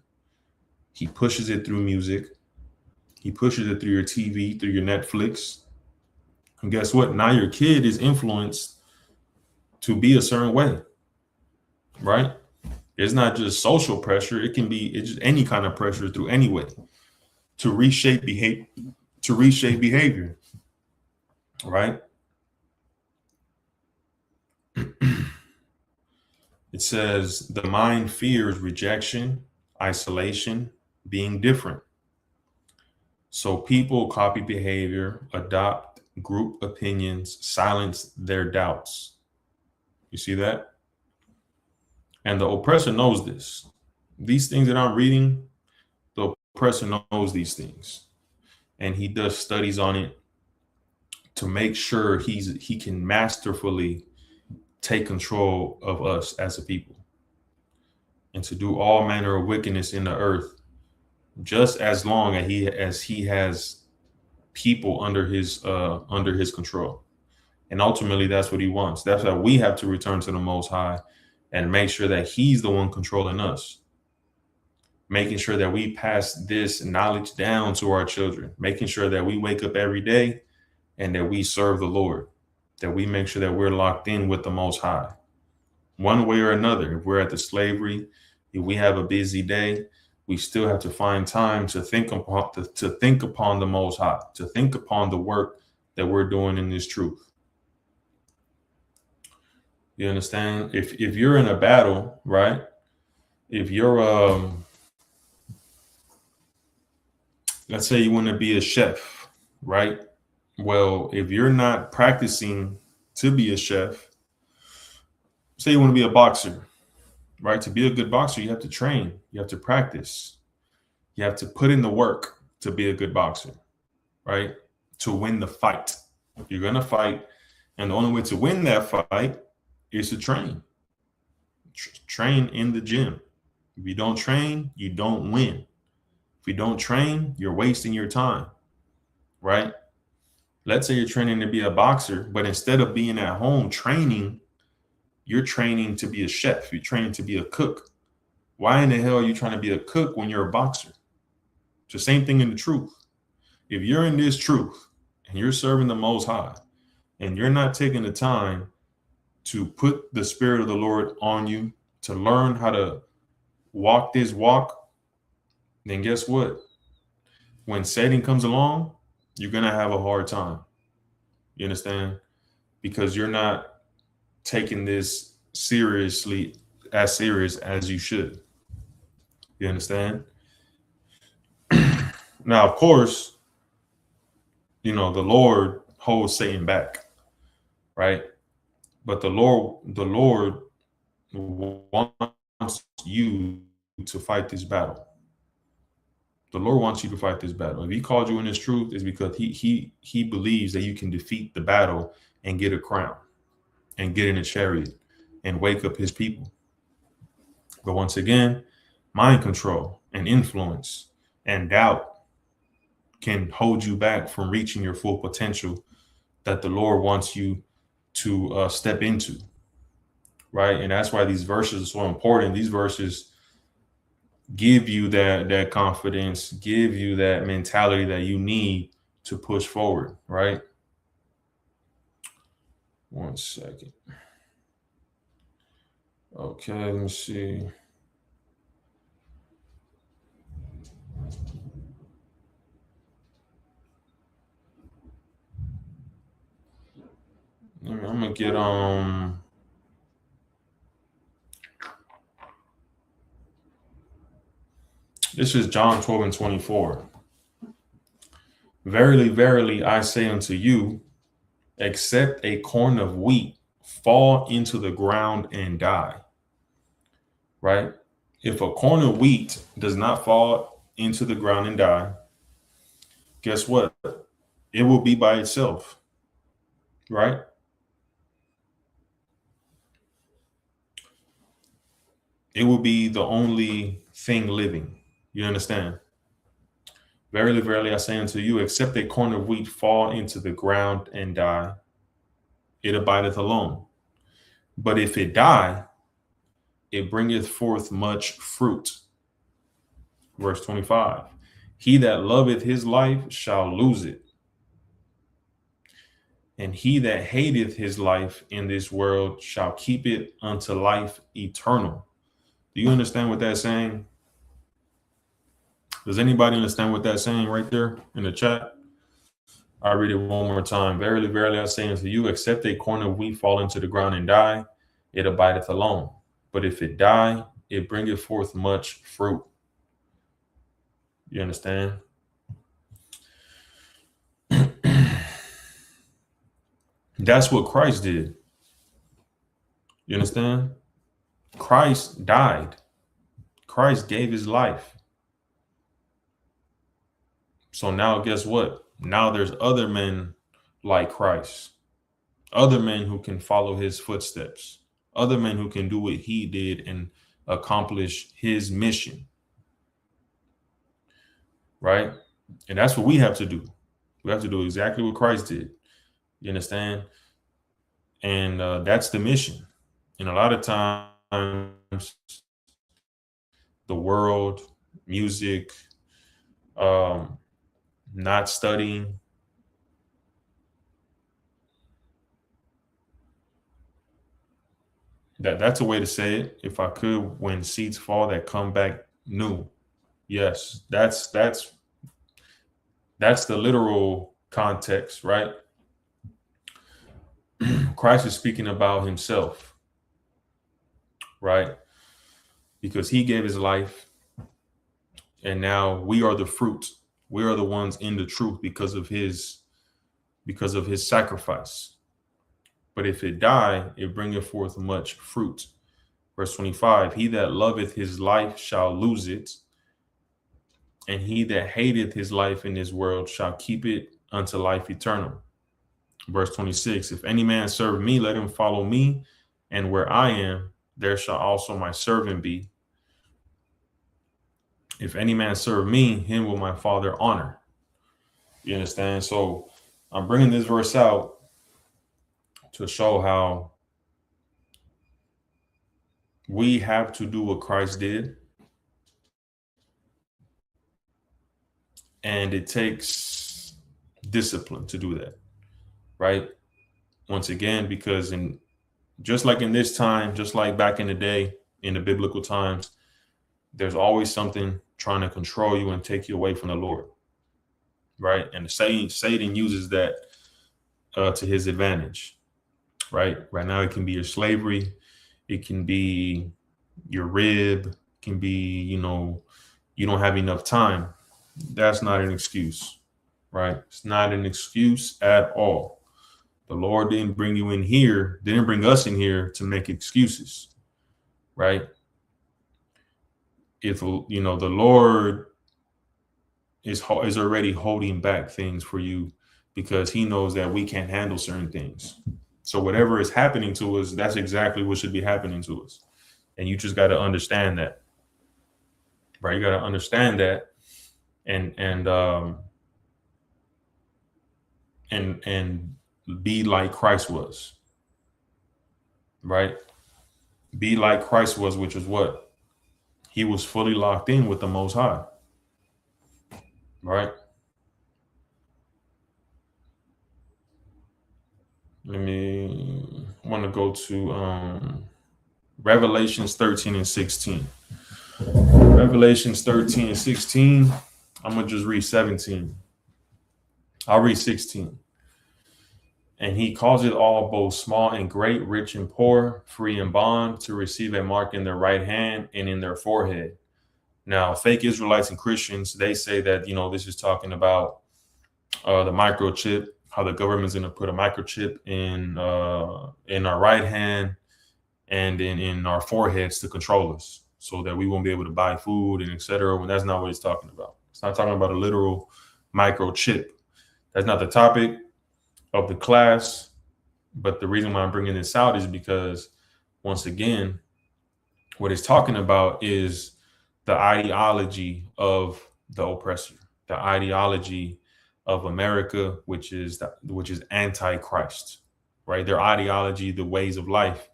Speaker 8: He pushes it through music. He pushes it through your TV, through your Netflix. And guess what? Now your kid is influenced to be a certain way, right? It's not just social pressure. It's just any kind of pressure through any way to reshape behavior, right? It says the mind fears rejection, isolation, being different. So people copy behavior, adopt group opinions, silence their doubts. You see that? And the oppressor knows this. These things that I'm reading, the oppressor knows these things. And he does studies on it to make sure he can masterfully take control of us as a people and to do all manner of wickedness in the earth, just as long as he has people under his control. And ultimately, that's what he wants. That's why we have to return to the Most High and make sure that he's the one controlling us, making sure that we pass this knowledge down to our children, making sure that we wake up every day and that we serve the Lord, that we make sure that we're locked in with the Most High. One way or another, if we're at the slavery, if we have a busy day, we still have to find time to think upon the Most High, to think upon the work that we're doing in this truth. You understand? If you're in a battle, right? If you're let's say you want to be a chef, right? Well, if you're not practicing to be a chef, say you want to be a boxer, right? To be a good boxer, you have to train, you have to practice, you have to put in the work to be a good boxer, right? To win the fight. You're going to fight. And the only way to win that fight is to train. Train in the gym. If you don't train, you don't win. If you don't train, you're wasting your time, right? Let's say you're training to be a boxer, but instead of being at home training, you're training to be a chef. You're training to be a cook. Why in the hell are you trying to be a cook when you're a boxer? It's the same thing in the truth. If you're in this truth and you're serving the Most High and you're not taking the time to put the Spirit of the Lord on you, to learn how to walk this walk, then guess what? When Satan comes along, you're going to have a hard time. You understand? Because you're not taking this serious as you should. You understand? Now, of course, the Lord holds Satan back, right? But the Lord wants you to fight this battle. The Lord wants you to fight this battle. If he called you in his truth, it's because he believes that you can defeat the battle and get a crown and get in a chariot and wake up his people. But once again, mind control and influence and doubt can hold you back from reaching your full potential that the Lord wants you to step into, right? And that's why these verses are so important. These verses give you that confidence, give you that mentality that you need to push forward, right? One second. Okay, let me see. gonna get this is John 12:24. Verily, verily, I say unto you, except a corn of wheat fall into the ground and die. Right? If a corn of wheat does not fall into the ground and die, guess what? It will be by itself. Right? It will be the only thing living. You understand? Verily, verily, I say unto you, except a corn of wheat fall into the ground and die, it abideth alone. But if it die, it bringeth forth much fruit. Verse 25, he that loveth his life shall lose it. And he that hateth his life in this world shall keep it unto life eternal. Do you understand what that's saying? Does anybody understand what that's saying right there in the chat? I read it one more time. Verily, verily, I say unto you, except a corn of wheat fall into the ground and die, it abideth alone. But if it die, it bringeth forth much fruit. You understand? That's what Christ did. You understand? Christ died. Christ gave his life. So now guess what? Now there's other men like Christ, other men who can follow his footsteps, other men who can do what he did and accomplish his mission. Right? And that's what we have to do. We have to do exactly what Christ did. You understand? And that's the mission. And a lot of times the world, music, not studying, that's a way to say it. If I could, when seeds fall that come back new. Yes, that's the literal context, right? Christ is speaking about himself, right? Because he gave his life, and now we are the fruit. We are the ones in the truth because of his sacrifice. But if it die, it bringeth forth much fruit. Verse 25, he that loveth his life shall lose it, and he that hateth his life in this world shall keep it unto life eternal. Verse 26, if any man serve me, let him follow me, and where I am, there shall also my servant be. If any man serve me, him will my Father honor. You understand? So I'm bringing this verse out to show how we have to do what Christ did. And it takes discipline to do that, right? Once again, because just like in this time, just like back in the day, in the biblical times, there's always something trying to control you and take you away from the Lord, right? And Satan uses that to his advantage, right? Right now, it can be your slavery. It can be your rib. It can be, you don't have enough time. That's not an excuse, right? It's not an excuse at all. The Lord didn't bring us in here to make excuses, right? If, the Lord is already holding back things for you because he knows that we can't handle certain things. So whatever is happening to us, that's exactly what should be happening to us. And you just got to understand that, right? You got to understand that and be like Christ was, right? Be like Christ was, which is what? He was fully locked in with the Most High, right? I want to go to Revelations 13 and 16. Revelations 13 and 16. I'm going to just read 17. I'll read 16. And he causeth all, both small and great, rich and poor, free and bond, to receive a mark in their right hand and in their forehead. Now, fake Israelites and Christians, they say that, this is talking about the microchip, how the government's going to put a microchip in our right hand and in our foreheads to control us so that we won't be able to buy food and etc. When that's not what it's talking about. It's not talking about a literal microchip. That's not the topic of the class. But the reason why I'm bringing this out is because, once again, what it's talking about is the ideology of the oppressor, the ideology of America, which is anti-Christ, right? Their ideology, the ways of life,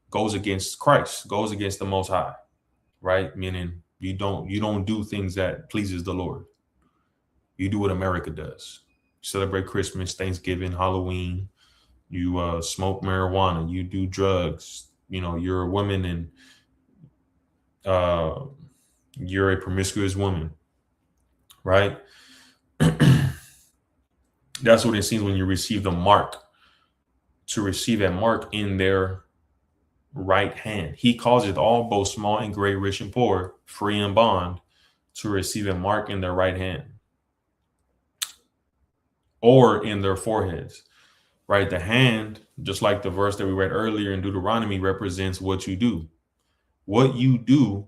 Speaker 8: goes against Christ, goes against the Most High, right? Meaning you don't do things that pleases the Lord. You do what America does. Celebrate Christmas, Thanksgiving, Halloween. You smoke marijuana. You do drugs. You're a woman and you're a promiscuous woman, right? That's what it seems when you receive the mark. To receive a mark in their right hand. He causeth all, both small and great, rich and poor, free and bond, to receive a mark in their right hand or in their foreheads, right? The hand, just like the verse that we read earlier in Deuteronomy, represents what you do. What you do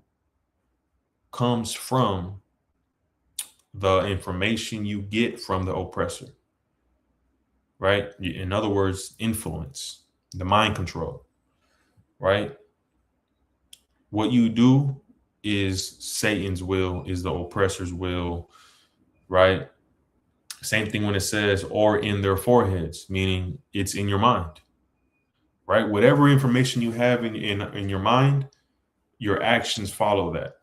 Speaker 8: comes from the information you get from the oppressor, right? In other words, influence, the mind control, right? What you do is Satan's will, is the oppressor's will, right? Same thing when it says, or in their foreheads, meaning it's in your mind, right? Whatever information you have in your mind, your actions follow that.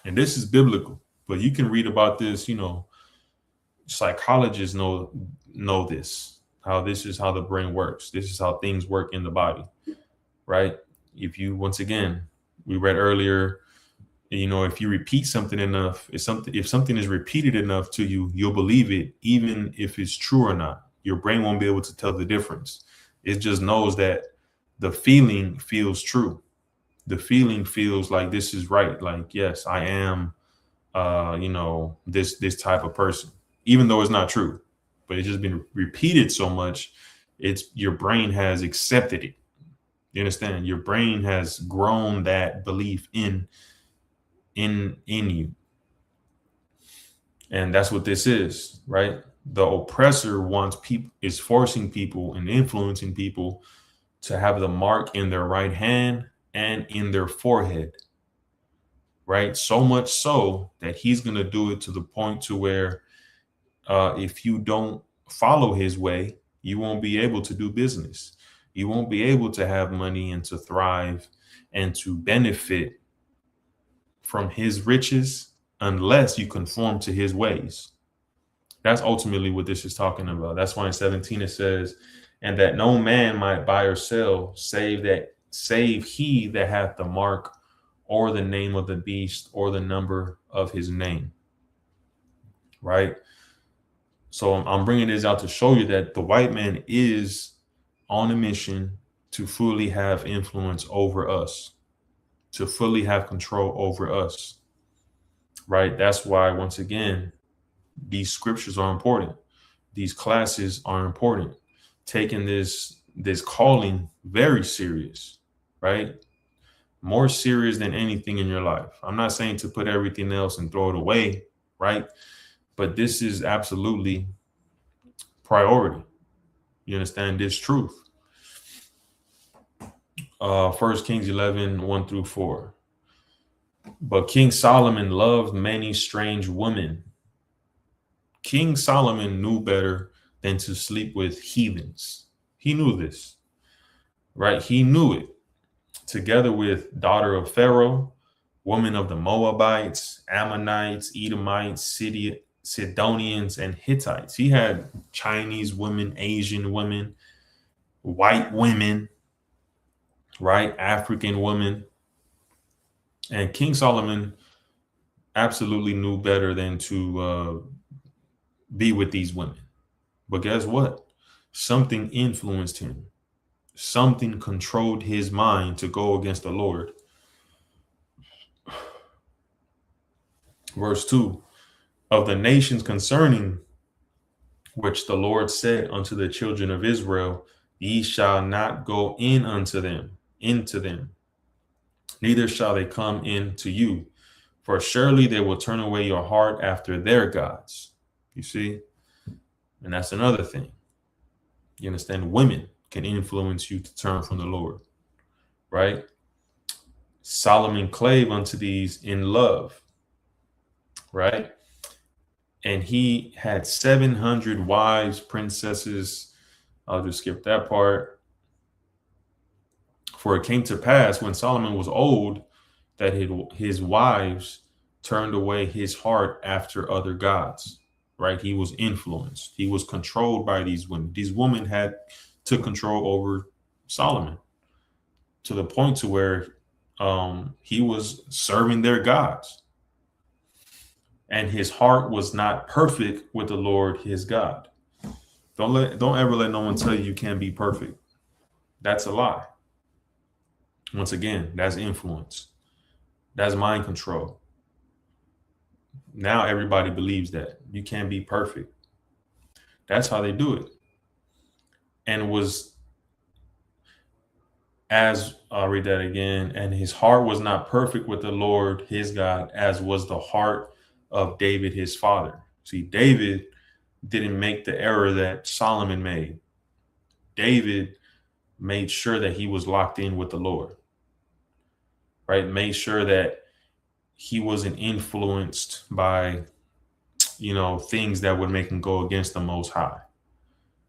Speaker 8: And this is biblical, but you can read about this, psychologists know this, how this is how the brain works. This is how things work in the body, right? If you, once again, we read earlier, if you repeat something enough, if something is repeated enough to you, you'll believe it, even if it's true or not. Your brain won't be able to tell the difference. It just knows that the feeling feels true. The feeling feels like this is right. Like, yes, I am, this type of person, even though it's not true, but it's just been repeated so much. Your brain has accepted it. You understand? Your brain has grown that belief in you. And that's what this is, right? The oppressor is forcing people and influencing people to have the mark in their right hand and in their forehead, right? So much so that he's going to do it to the point to where if you don't follow his way, you won't be able to do business. You won't be able to have money and to thrive and to benefit from his riches unless you conform to his ways. That's ultimately what this is talking about. That's why in 17 it says, and that no man might buy or sell save he that hath the mark or the name of the beast or the number of his name, right? So I'm bringing this out to show you that the white man is on a mission to fully have influence over us, to fully have control over us, right? That's why, once again, these scriptures are important. These classes are important. Taking this calling very serious, right? More serious than anything in your life. I'm not saying to put everything else and throw it away, right? But this is absolutely priority. You understand this truth? 1 Kings 11, 1-4. But King Solomon loved many strange women. King Solomon knew better than to sleep with heathens. He knew this, right? He knew it. Together with daughter of Pharaoh, woman of the Moabites, Ammonites, Edomites, Sidonians, and Hittites. He had Chinese women, Asian women, white women, right? African women. And King Solomon absolutely knew better than to be with these women. But guess what? Something influenced him. Something controlled his mind to go against the Lord. Verse 2, of the nations concerning which the Lord said unto the children of Israel, ye shall not go in unto them, into them, neither shall they come in to you, for surely they will turn away your heart after their gods. You see? And that's another thing. You understand? Women can influence you to turn from the Lord, right? Solomon clave unto these in love, right? And he had 700 wives, princesses. I'll just skip that part. For it came to pass when Solomon was old that his wives turned away his heart after other gods, right? He was influenced. He was controlled by these women. These women took control over Solomon to the point to where he was serving their gods. And his heart was not perfect with the Lord his God. Don't ever let no one tell you can't be perfect. That's a lie. Once again, that's influence. That's mind control. Now everybody believes that you can't be perfect. That's how they do it. And I'll read that again. And his heart was not perfect with the Lord his God, as was the heart of David his father. See, David didn't make the error that Solomon made. David made sure that he was locked in with the Lord, right? Made sure that he wasn't influenced by, things that would make him go against the Most High,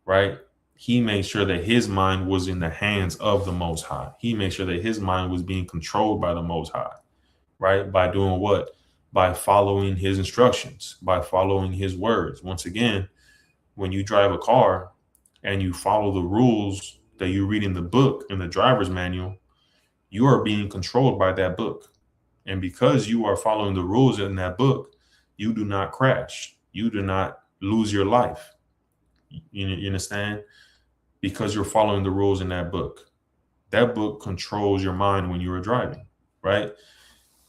Speaker 8: right? He made sure that his mind was in the hands of the Most High. He made sure that his mind was being controlled by the Most High, right? By doing what? By following his instructions, by following his words. Once again, when you drive a car and you follow the rules that you read in the book, in the driver's manual, you are being controlled by that book. And because you are following the rules in that book, you do not crash. You do not lose your life. You understand? Because you're following the rules in that book. That book controls your mind when you are driving, right?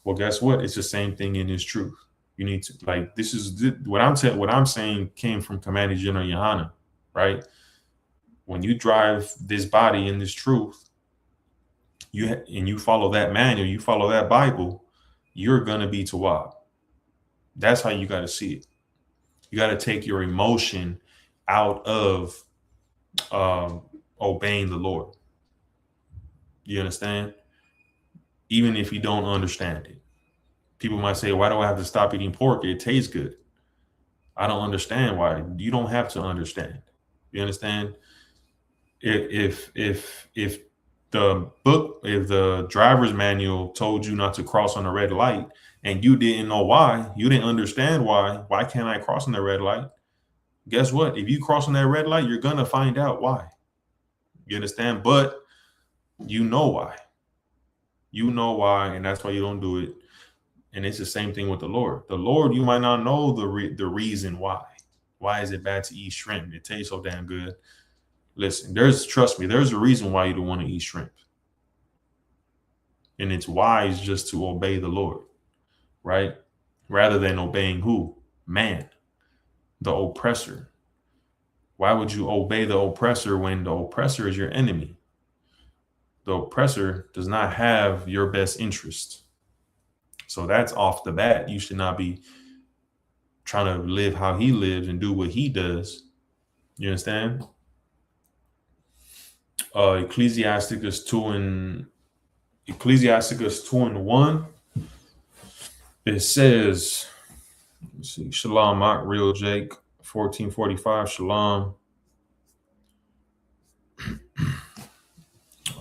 Speaker 8: Well, guess what? It's the same thing in his truth. You need to, this is what I'm saying came from Commander General Yohana, right? When you drive this body in this truth, you follow that manual, you follow that Bible, you're gonna be Tawab. That's how you got to see it. You got to take your emotion out of obeying the Lord. You understand? Even if you don't understand it. People might say, why do I have to stop eating pork? It tastes good. I don't understand why. You don't have to understand. You understand? If the driver's manual told you not to cross on a red light and you didn't know why, you didn't understand why can't I cross on the red light? Guess what? If you cross on that red light, you're going to find out why. You understand? But you know why. You know why, and that's why you don't do it. And it's the same thing with the Lord. The Lord, you might not know the reason why. Why is it bad to eat shrimp? It tastes so damn good. Listen, trust me, there's a reason why you don't want to eat shrimp. And it's wise just to obey the Lord, right? Rather than obeying who? Man, the oppressor. Why would you obey the oppressor when the oppressor is your enemy? The oppressor does not have your best interest. So that's off the bat. You should not be trying to live how he lives and do what he does. You understand? Ecclesiasticus 2:1. It says, let's see, Shalom, Mark, Real Jake, 1445, Shalom.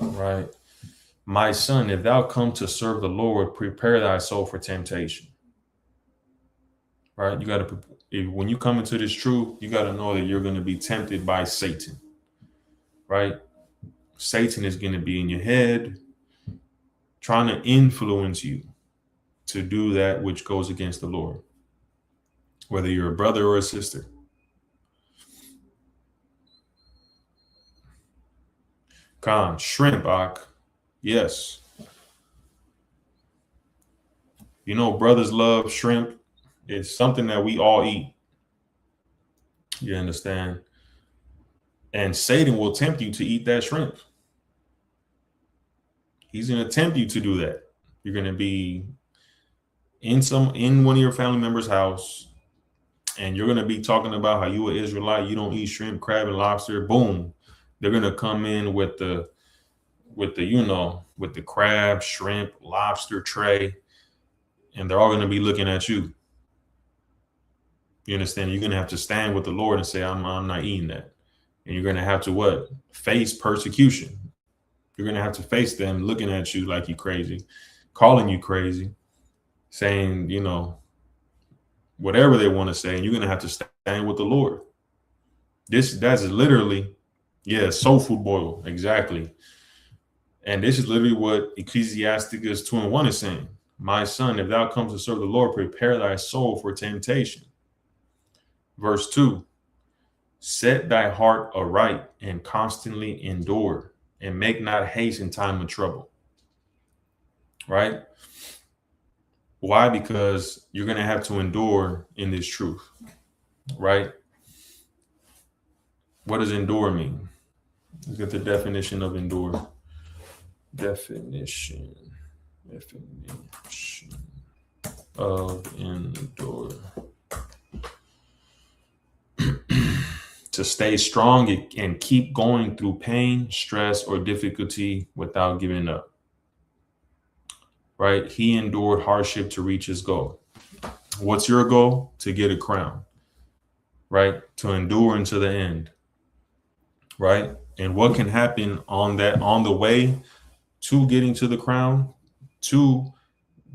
Speaker 8: All right. My son, if thou come to serve the Lord, prepare thy soul for temptation. Right? You got to, when you come into this truth, you got to know that you're going to be tempted by Satan. Right? Satan is going to be in your head, trying to influence you to do that which goes against the Lord, whether you're a brother or a sister. Shrimp, Ak. Yes. You know, brothers love shrimp. It's something that we all eat. You understand? And Satan will tempt you to eat that shrimp. He's going to tempt you to do that. You're going to be in one of your family members' house, and you're going to be talking about how you an Israelite, you don't eat shrimp, crab, and lobster. Boom. They're going to come in with the crab, shrimp, lobster tray, and they're all going to be looking at you. You understand? You're going to have to stand with the Lord and say, I'm not eating that. And you're going to have to what? Face persecution. You're going to have to face them looking at you like you crazy, calling you crazy, saying, whatever they want to say. And you're going to have to stand with the Lord. That's literally, soul food boil. Exactly. And this is literally what Ecclesiasticus 2:1 is saying. My son, if thou comes to serve the Lord, prepare thy soul for temptation. Verse 2, set thy heart aright and constantly endure, and make not haste in time of trouble. Right? Why? Because you're going to have to endure in this truth. Right? What does endure mean? Let's get the definition of endure. Definition of endure. To stay strong and keep going through pain, stress, or difficulty without giving up. Right? He endured hardship to reach his goal. What's your goal? To get a crown. Right? To endure until the end. Right? And what can happen on the way to getting to the crown, to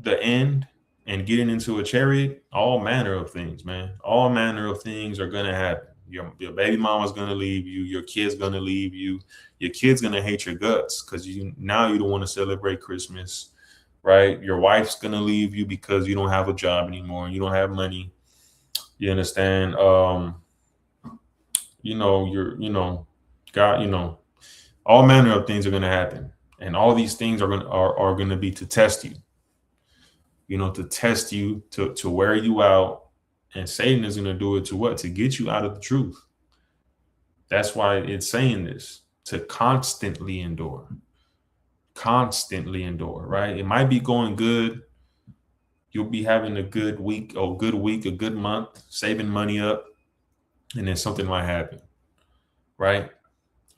Speaker 8: the end, and getting into a chariot? All manner of things, man. All manner of things are going to happen. Your baby mama's going to leave you. Your kid's going to leave you. Your kid's going to hate your guts because you don't want to celebrate Christmas, right? Your wife's going to leave you because you don't have a job anymore. You don't have money. You understand? All manner of things are going to happen. And all these things are going to be to test you, to test you, to wear you out. And Satan is going to do it to what? To get you out of the truth. That's why it's saying this, to constantly endure, right? It might be going good. You'll be having a good week, a good month, saving money up, and then something might happen, right?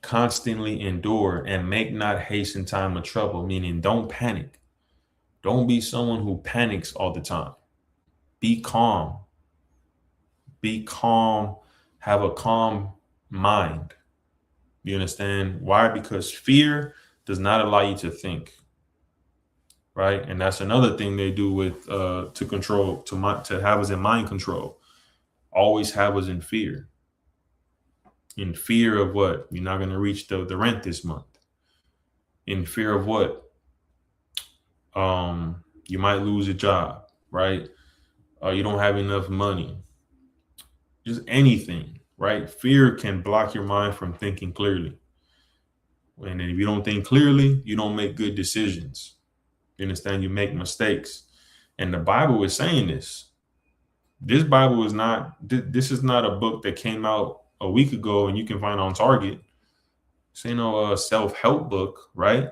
Speaker 8: Constantly endure and make not haste in time of trouble, meaning don't panic. Don't be someone who panics all the time. Be calm. Be calm, have a calm mind. You understand? Why? Because fear does not allow you to think. Right? And that's another thing they do with to have us in mind control. Always have us in fear. In fear of what? You're not going to reach the rent this month. In fear of what? You might lose a job, right? You don't have enough money. Just anything, right? Fear can block your mind from thinking clearly. And then if you don't think clearly, you don't make good decisions. You understand? You make mistakes. And the Bible is saying this. This Bible is not, this is not a book that came out a week ago and you can find on Target. This ain't no self-help book, right?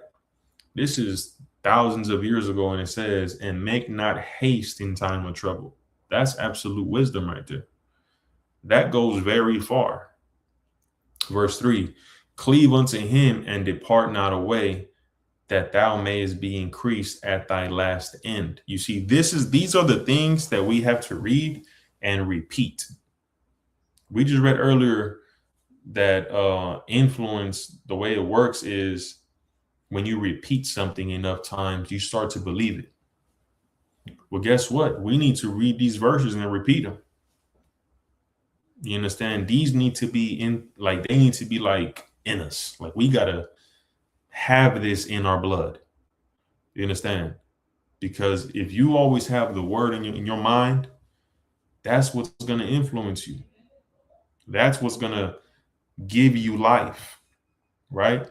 Speaker 8: This is thousands of years ago, and it says, and make not haste in time of trouble. That's absolute wisdom right there. That goes very far. Verse 3, cleave unto him and depart not away, that thou mayest be increased at thy last end. You see, these are the things that we have to read and repeat. We just read earlier that influence, the way it works is when you repeat something enough times, you start to believe it. Well, guess what? We need to read these verses and repeat them. You understand? These need to be in us. Like we got to have this in our blood. You understand? Because if you always have the word in your mind, that's what's going to influence you. That's what's going to give you life, right?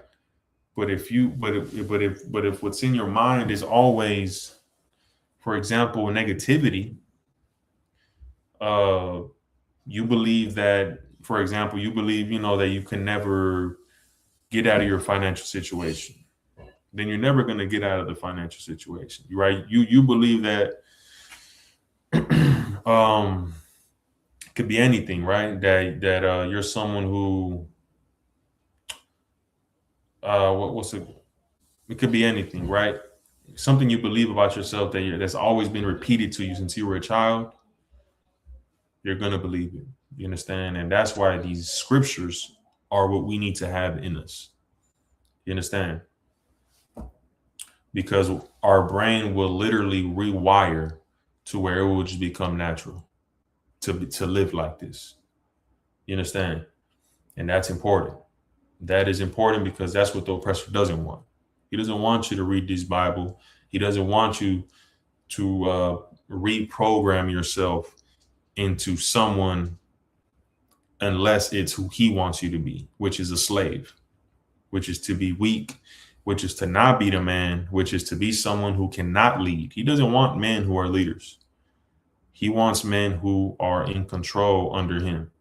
Speaker 8: But if what's in your mind is always, for example, negativity, you believe that, for example, you believe, that you can never get out of your financial situation, then you're never going to get out of the financial situation, right? You believe that it could be anything, right? That you're someone who what's it? It could be anything, right? Something you believe about yourself that's always been repeated to you since you were a child. You're gonna believe it. You understand? And that's why these scriptures are what we need to have in us. You understand? Because our brain will literally rewire to where it will just become natural to live like this. You understand? And that's important. That is important because that's what the oppressor doesn't want. He doesn't want you to read this Bible. He doesn't want you to reprogram yourself into someone unless it's who he wants you to be, which is a slave, which is to be weak, which is to not be the man, which is to be someone who cannot lead. He doesn't want men who are leaders. He wants men who are in control under him,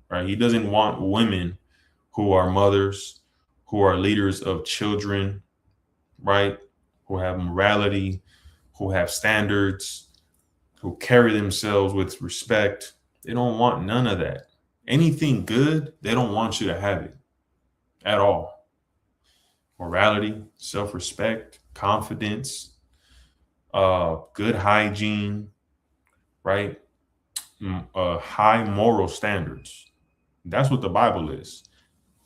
Speaker 8: right? He doesn't want women who are mothers, who are leaders of children, right? Who have morality, who have standards, who carry themselves with respect. They don't want none of that. Anything good, they don't want you to have it at all. Morality, self-respect, confidence, good hygiene, right? High moral standards. That's what the Bible is.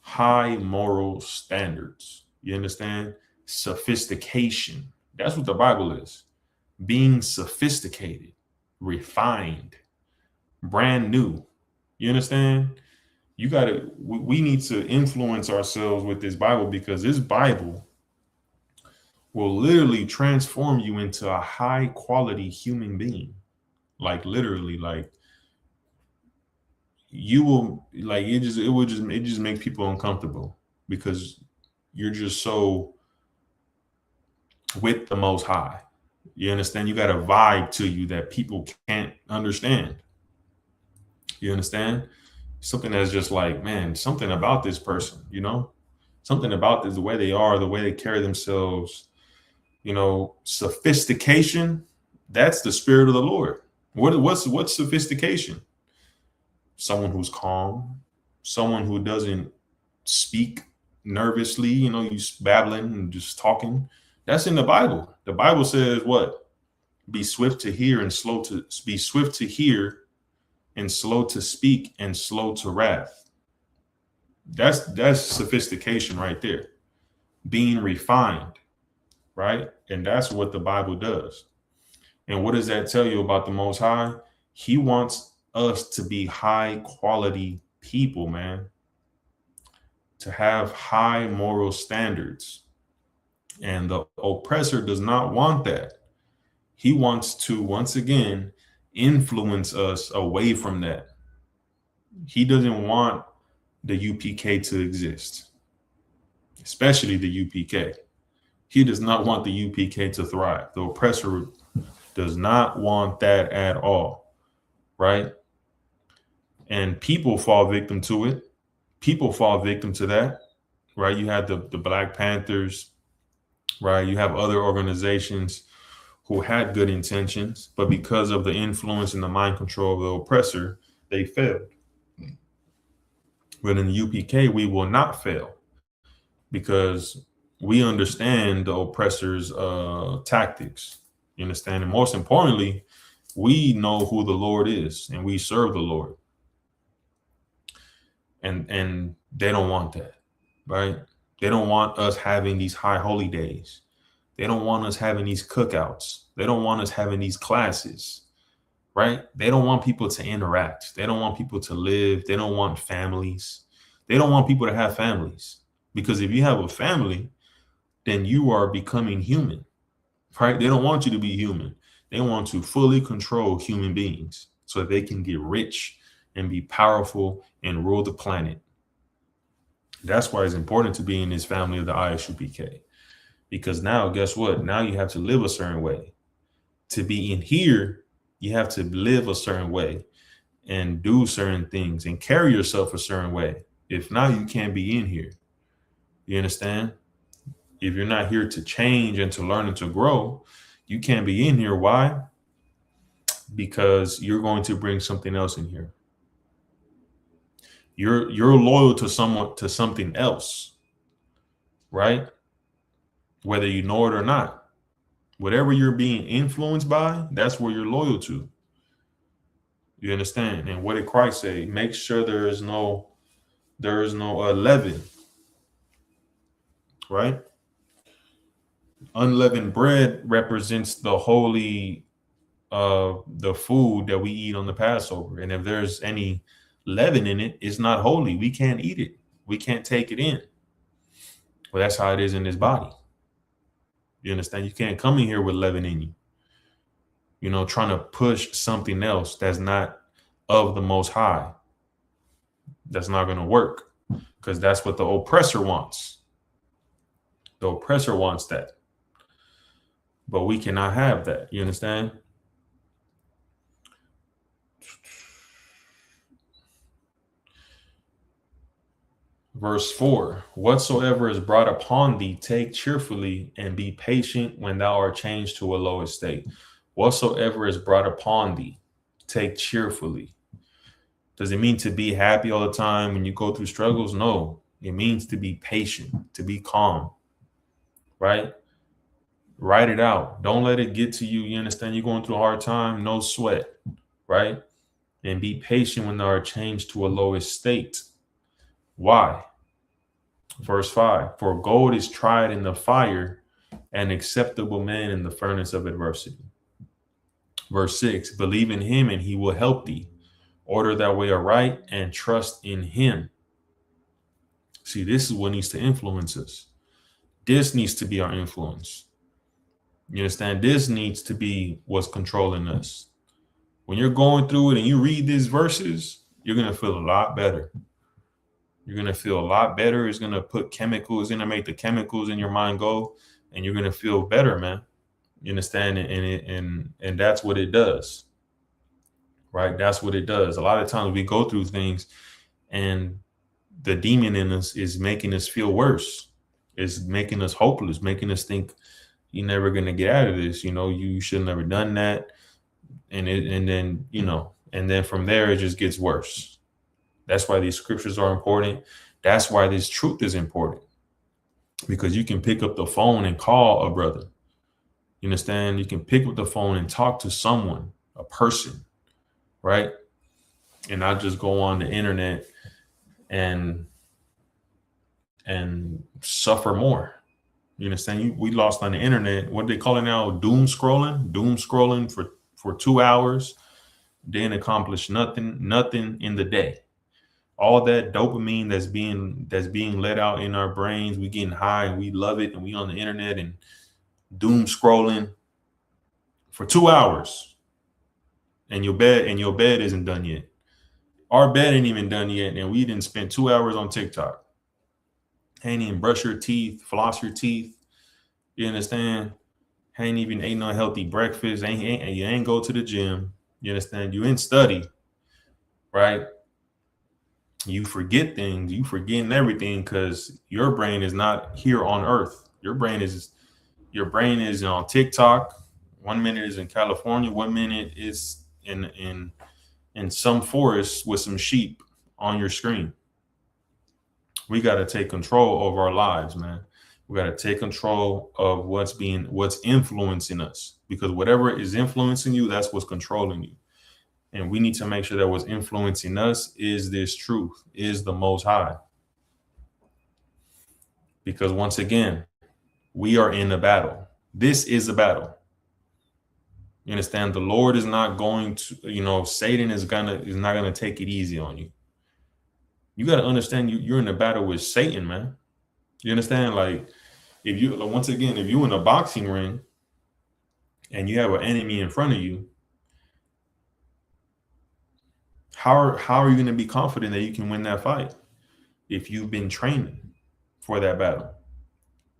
Speaker 8: High moral standards. You understand? Sophistication. That's what the Bible is. Being sophisticated, refined, brand new. You understand? We need to influence ourselves with this Bible because this Bible will literally transform you into a high quality human being. Like literally, like you will, like it just makes people uncomfortable because you're just so with the Most High. You understand? You got a vibe to you that people can't understand. You understand? Something that's just like, man, something about this person, something about this, the way they are, the way they carry themselves, sophistication. That's the spirit of the Lord. What's sophistication? Someone who's calm, someone who doesn't speak nervously, you babbling and just talking. That's in the Bible. The Bible says what? Be swift to hear and slow to be swift to hear and slow to speak and slow to wrath. That's sophistication right there. Being refined, right? And that's what the Bible does. And what does that tell you about the Most High? He wants us to be high quality people, man. To have high moral standards. And the oppressor does not want that. He wants to, once again, influence us away from that. He doesn't want the UPK to exist, especially the UPK. He does not want the UPK to thrive. The oppressor does not want that at all, right? And people fall victim to it. People fall victim to that, right? You had the Black Panthers, right? You have other organizations who had good intentions, but because of the influence and the mind control of the oppressor, they failed. But in the UPK, we will not fail because we understand the oppressor's tactics. You understand? And most importantly, we know who the Lord is and we serve the Lord. And they don't want that, right? They don't want us having these high holy days. They don't want us having these cookouts. They don't want us having these classes, right? They don't want people to interact. They don't want people to live. They don't want families. They don't want people to have families because if you have a family, then you are becoming human, right? They don't want you to be human. They want to fully control human beings so that they can get rich and be powerful and rule the planet. That's why it's important to be in this family of the Isupk. Because now, guess what? Now you have to live a certain way. To be in here, you have to live a certain way and do certain things and carry yourself a certain way. If not, you can't be in here. You understand? If you're not here to change and to learn and to grow, you can't be in here. Why? Because you're going to bring something else in here. You're loyal to something else, right? Whether you know it or not. Whatever you're being influenced by, that's what you're loyal to. You understand? And what did Christ say? Make sure there is no leaven, right? Unleavened bread represents the holy, the food that we eat on the Passover. And if there's any leaven in it, it's not holy. We can't eat it. We can't take it in. Well, that's how it is in this body. You understand? You can't come in here with leaven in you. You know, trying to push something else that's not of the Most High. That's not going to work, because that's what the oppressor wants. The oppressor wants that. But we cannot have that. You understand? Verse 4, whatsoever is brought upon thee, take cheerfully and be patient when thou art changed to a low estate. Whatsoever is brought upon thee, take cheerfully. Does it mean to be happy all the time when you go through struggles? No, it means to be patient, to be calm, right? Write it out. Don't let it get to you. You understand? You're going through a hard time, no sweat, right? And be patient when thou art changed to a low estate. Why? Verse 5, for gold is tried in the fire, an acceptable man in the furnace of adversity. Verse 6, believe in him and he will help thee. Order thy way aright and trust in him. See, this is what needs to influence us. This needs to be our influence. You understand? This needs to be what's controlling us. When you're going through it and you read these verses, you're going to feel a lot better. You're going to feel a lot better. It's going to put chemicals, going to make the chemicals in your mind go, and you're going to feel better, man. You understand? And that's what it does, right? That's what it does. A lot of times we go through things and the demon in us is making us feel worse. It's making us hopeless, making us think you're never going to get out of this. You know, you should have never done that. And then from there, it just gets worse. That's why these scriptures are important. That's why this truth is important, because you can pick up the phone and call a brother. You understand? You can pick up the phone and talk to someone, a person, right? And not just go on the internet and suffer more. You understand? We lost on the internet. What do they call it now? Doom scrolling for 2 hours, didn't accomplish nothing in the day. All that dopamine that's being let out in our brains, we getting high and we love it, and we on the internet and doom scrolling for 2 hours, and your bed isn't done yet. Our bed ain't even done yet, and we didn't spend 2 hours on TikTok. Ain't even brush your teeth, floss your teeth. You understand? Ain't even ate no healthy breakfast. You ain't go to the gym. You understand? You ain't study, right? You forget things. You forgetting everything because your brain is not here on Earth. Your brain is on TikTok. 1 minute is in California. 1 minute is in some forest with some sheep on your screen. We got to take control of our lives, man. We got to take control of what's influencing us, because whatever is influencing you, that's what's controlling you. And we need to make sure that what's influencing us is this truth, is the Most High. Because once again, we are in a battle. This is a battle. You understand? The Lord is not going to, Satan is not gonna take it easy on you. You got to understand you're in a battle with Satan, man. You understand? Like, if you're in a boxing ring and you have an enemy in front of you, how are you going to be confident that you can win that fight? if you've been training for that battle.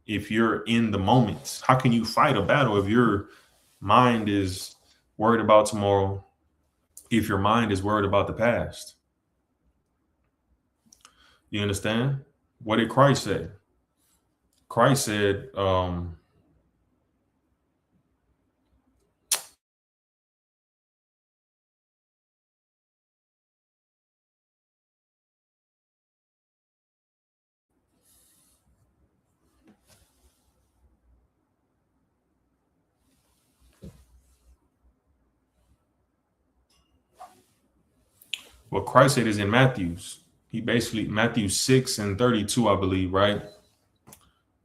Speaker 8: If you're in the moment, how can you fight a battle if your mind is worried about tomorrow? If your mind is worried about the past? You understand? What did Christ say? Christ said, what Christ said is in Matthew's. He basically, Matthew 6:32, I believe, right?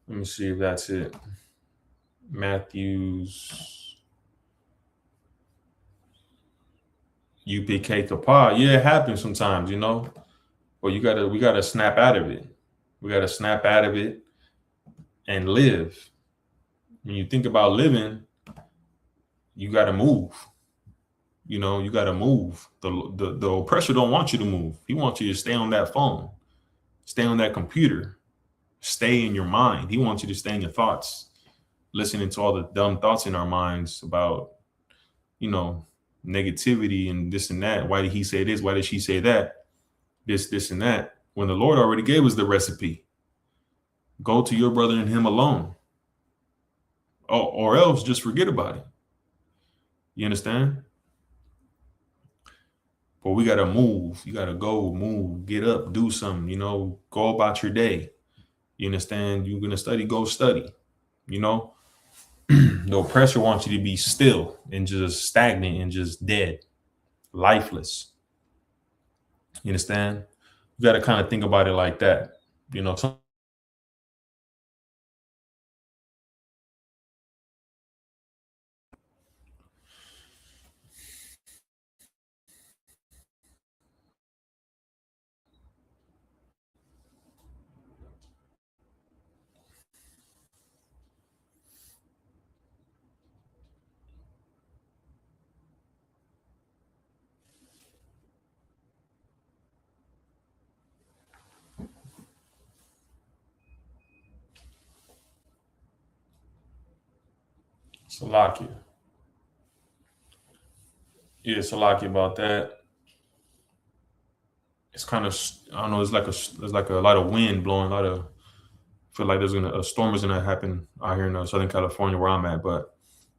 Speaker 8: Let me see if that's it. Matthew's UPK Kappa. Yeah, it happens sometimes, you know. But we gotta snap out of it. We gotta snap out of it and live. When you think about living, you gotta move. You know, you gotta move. The oppressor don't want you to move. He wants you to stay on that phone, stay on that computer, stay in your mind. He wants you to stay in your thoughts, listening to all the dumb thoughts in our minds about, you know, negativity and this and that. Why did he say this? Why did she say that? This and that. When the Lord already gave us the recipe. Go to your brother and him alone. Oh, or else just forget about it. You understand? But we gotta move. You gotta go, move, get up, do something, you know, go about your day. You understand? You're gonna study, go study. You know, the oppressor wants you to be still and just stagnant and just dead, lifeless. You understand? You got to kind of think about it like that. You know, Salakia. Yeah, Salakia about that. It's kind of, I don't know, there's like a lot of wind blowing, a lot of, I feel like a storm is gonna happen out here in Southern California where I'm at. But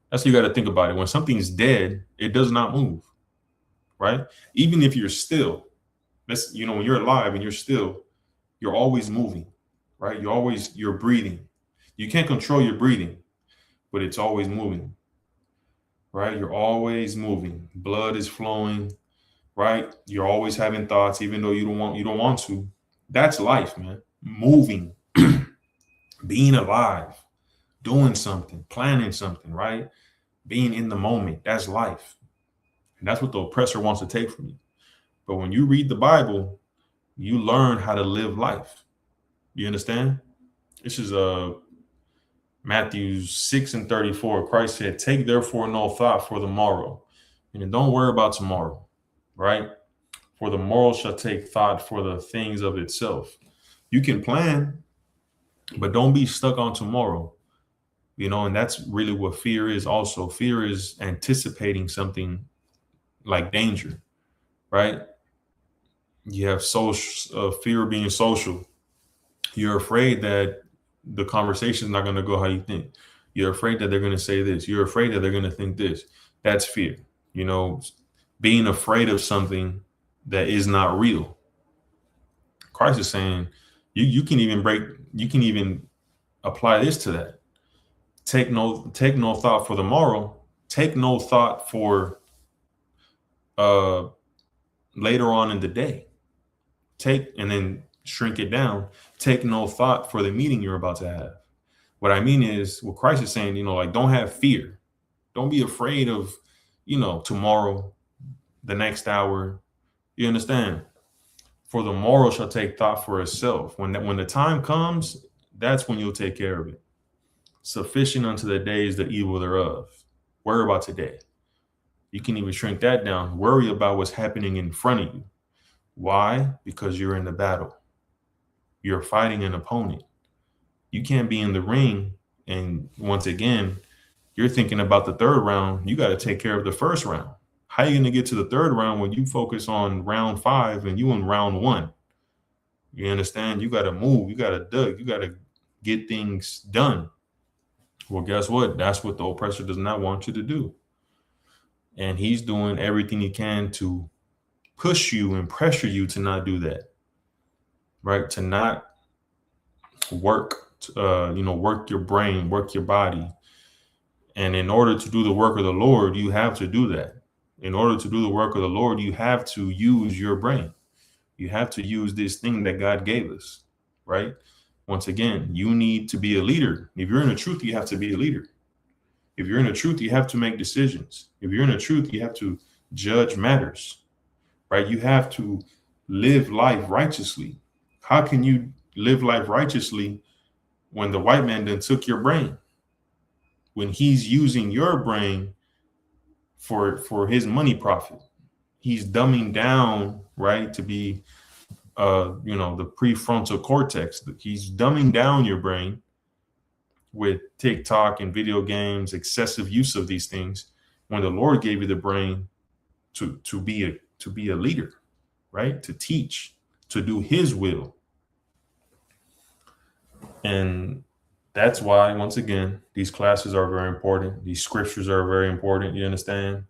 Speaker 8: that's what you got to think about it. When something's dead, it does not move, right? Even if you're still, that's, you know, when you're alive and you're still, you're always moving, right? You're breathing. You can't control your breathing, but it's always moving, right? You're always moving. Blood is flowing, right? You're always having thoughts, even though you don't want to. That's life, man. Moving, being alive, doing something, planning something, right? Being in the moment. That's life. And that's what the oppressor wants to take from you. But when you read the Bible, you learn how to live life. You understand? This is Matthew 6:34. Christ said, "Take therefore no thought for the morrow." And then don't worry about tomorrow, right? For the morrow shall take thought for the things of itself. You can plan, but don't be stuck on tomorrow. You know, and that's really what fear is also. Fear is anticipating something like danger, right? You have social fear of being social. You're afraid that the conversation is not going to go how you think. You're afraid that they're going to say this. You're afraid that they're going to think this. That's fear. You know, being afraid of something that is not real. Christ is saying you can even apply this to that. Take no thought for the morrow. Take no thought for later on in the day. And then shrink it down. Take no thought for the meeting you're about to have. What I mean is, what Christ is saying, you know, like, don't have fear. Don't be afraid of, you know, tomorrow, the next hour. You understand? For the morrow shall take thought for itself. When the time comes, that's when you'll take care of it. Sufficient unto the day is the evil thereof. Worry about today. You can even shrink that down. Worry about what's happening in front of you. Why? Because you're in the battle. You're fighting an opponent. You can't be in the ring. And once again, you're thinking about the third round. You got to take care of the first round. How are you going to get to the third round when you focus on round 5 and you in round 1? You understand? You got to move. You got to duck. You got to get things done. Well, guess what? That's what the oppressor does not want you to do. And he's doing everything he can to push you and pressure you to not do that, right? To not work, work your brain, work your body. And in order to do the work of the Lord, you have to do that. In order to do the work of the Lord, you have to use your brain. You have to use this thing that God gave us, right? Once again, you need to be a leader. If you're in the truth, you have to be a leader. If you're in the truth, you have to make decisions. If you're in the truth, you have to judge matters, right? You have to live life righteously. How can you live life righteously when the white man then took your brain? When he's using your brain for his money profit, he's dumbing down, right, to be, the prefrontal cortex. He's dumbing down your brain with TikTok and video games, excessive use of these things, when the Lord gave you the brain to be a leader, right? To teach, to do his will. And that's why, once again, these classes are very important. These scriptures are very important. You understand?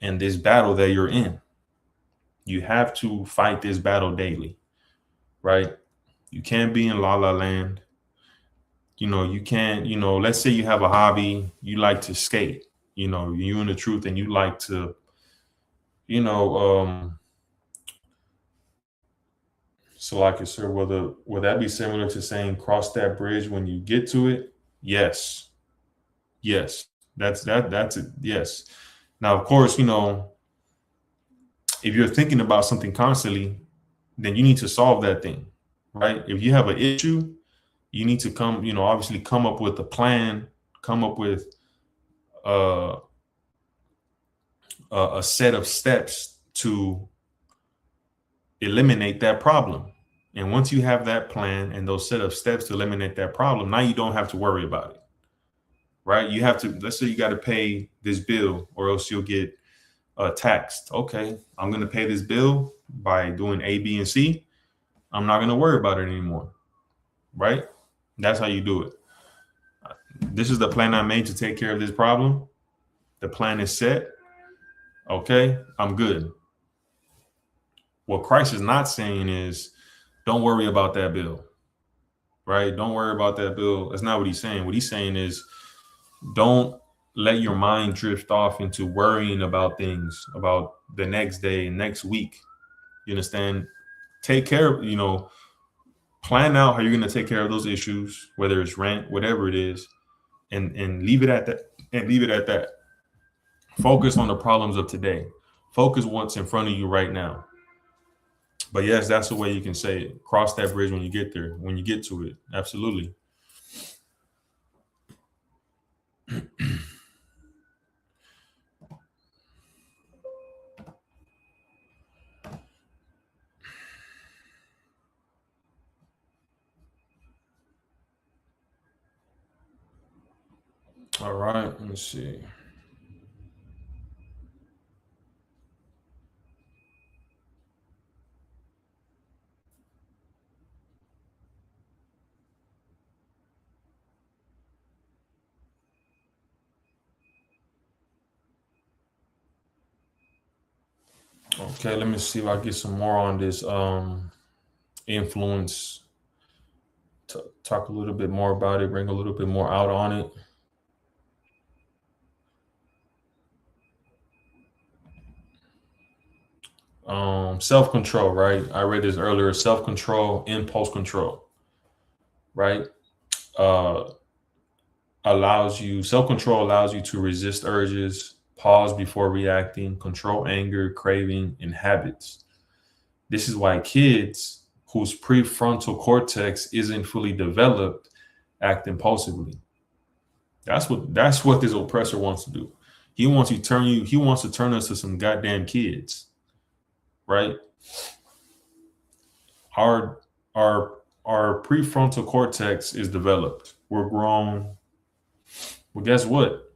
Speaker 8: And this battle that you're in, you have to fight this battle daily, right? You can't be in la la land. You can't, let's say you have a hobby, you like to skate, you in the truth, and you like to, so like I said, would that be similar to saying cross that bridge when you get to it? Yes. That's it. Yes. Now, of course, if you're thinking about something constantly, then you need to solve that thing, right? If you have an issue, you need to obviously come up with a plan, come up with a set of steps to eliminate that problem. And once you have that plan and those set of steps to eliminate that problem, now you don't have to worry about it, right? You have to, let's say you got to pay this bill or else you'll get taxed. Okay, I'm going to pay this bill by doing A, B, and C. I'm not going to worry about it anymore, right? That's how you do it. This is the plan I made to take care of this problem. The plan is set. Okay, I'm good. What Christ is not saying is, don't worry about that bill, right? Don't worry about that bill. That's not what he's saying. What he's saying is, don't let your mind drift off into worrying about things, about the next day, next week. You understand? Take care of, plan out how you're going to take care of those issues, whether it's rent, whatever it is, and leave it at that. Focus on the problems of today. Focus what's in front of you right now. But yes, that's the way you can say it. Cross that bridge when you get there, when you get to it. Absolutely. All right, let me see. Okay, let me see if I get some more on this influence. Talk a little bit more about it, bring a little bit more out on it. Self-control, right? I read this earlier. Self-control, impulse control, right? Self-control allows you to resist urges, pause before reacting, control anger, craving, and habits. This is why kids whose prefrontal cortex isn't fully developed act impulsively. That's what this oppressor wants to do. He wants to turn us to some goddamn kids, right? Our our prefrontal cortex is developed. We're grown. Well, guess what?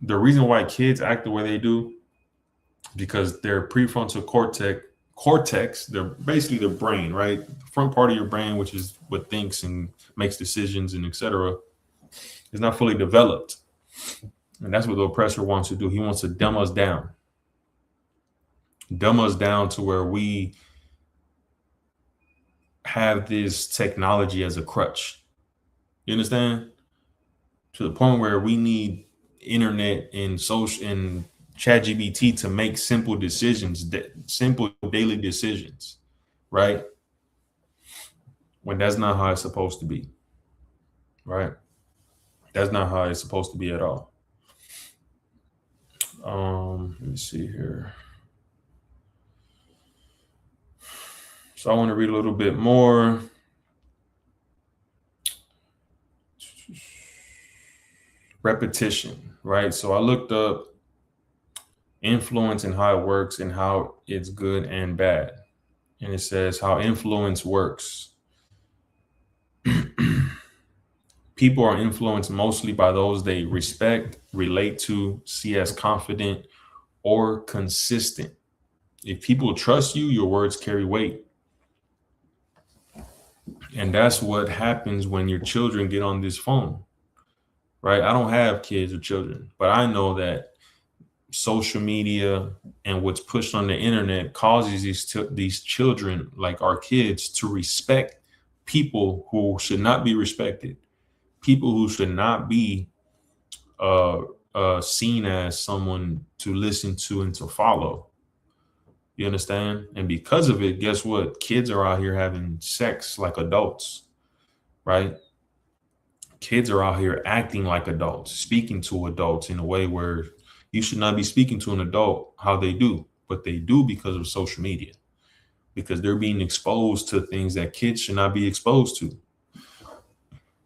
Speaker 8: The reason why kids act the way they do, because their prefrontal cortex, they're basically their brain, right? The front part of your brain, which is what thinks and makes decisions and etc., is not fully developed. And that's what the oppressor wants to do. He wants to dumb us down. Dumb us down to where we have this technology as a crutch. You understand? To the point where we need internet and social and ChatGPT to make simple decisions, simple daily decisions, right? When that's not how it's supposed to be, right? That's not how it's supposed to be at all. Let me see here. So I want to read a little bit more. Repetition, right? So I looked up influence and how it works and how it's good and bad. And it says how influence works. People are influenced mostly by those they respect, relate to, see as confident or consistent. If people trust you, your words carry weight. And that's what happens when your children get on this phone, right? I don't have kids or children, but I know that social media and what's pushed on the internet causes these children, like our kids, to respect people who should not be respected, people who should not be seen as someone to listen to and to follow. You understand? And because of it, guess what? Kids are out here having sex like adults, right? Kids are out here acting like adults, speaking to adults in a way where you should not be speaking to an adult how they do, but they do because of social media, because they're being exposed to things that kids should not be exposed to.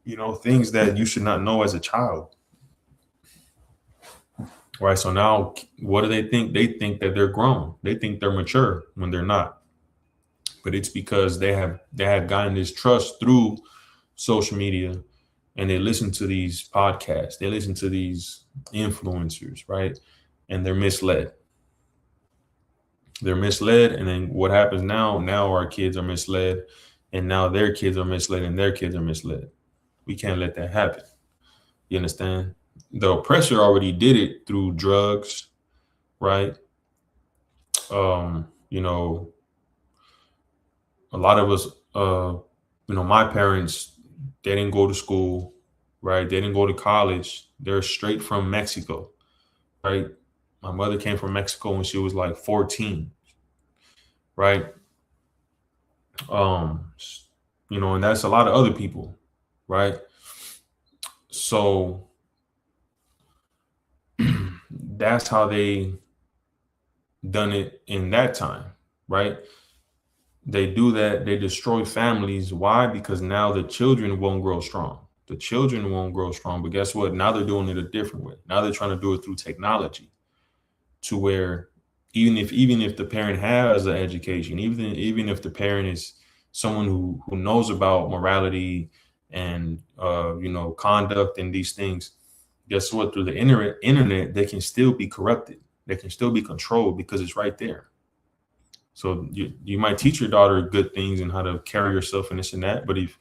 Speaker 8: You know, things that you should not know as a child. Right. So now what do they think? They think that they're grown. They think they're mature when they're not. But it's because they have gotten this trust through social media, and they listen to these podcasts. They listen to these influencers, right? And they're misled. They're misled. And then what happens now? Now our kids are misled, and now their kids are misled, and their kids are misled. We can't let that happen. You understand? The oppressor already did it through drugs, right? You know, a lot of us, you know, my parents, they didn't go to school, right? They didn't go to college. They're straight from Mexico, right? My mother came from Mexico when she was like 14, right? You know, and that's a lot of other people, right? So that's how they done it in that time, right? They do that. They destroy families. Why? Because now the children won't grow strong. The children won't grow strong. But guess what? Now they're doing it a different way. Now they're trying to do it through technology, to where even if the parent has an education, even if the parent is someone who knows about morality and you know, conduct and these things, guess what? Through the internet, they can still be corrupted. They can still be controlled because it's right there. So you might teach your daughter good things and how to carry yourself and this and that. But if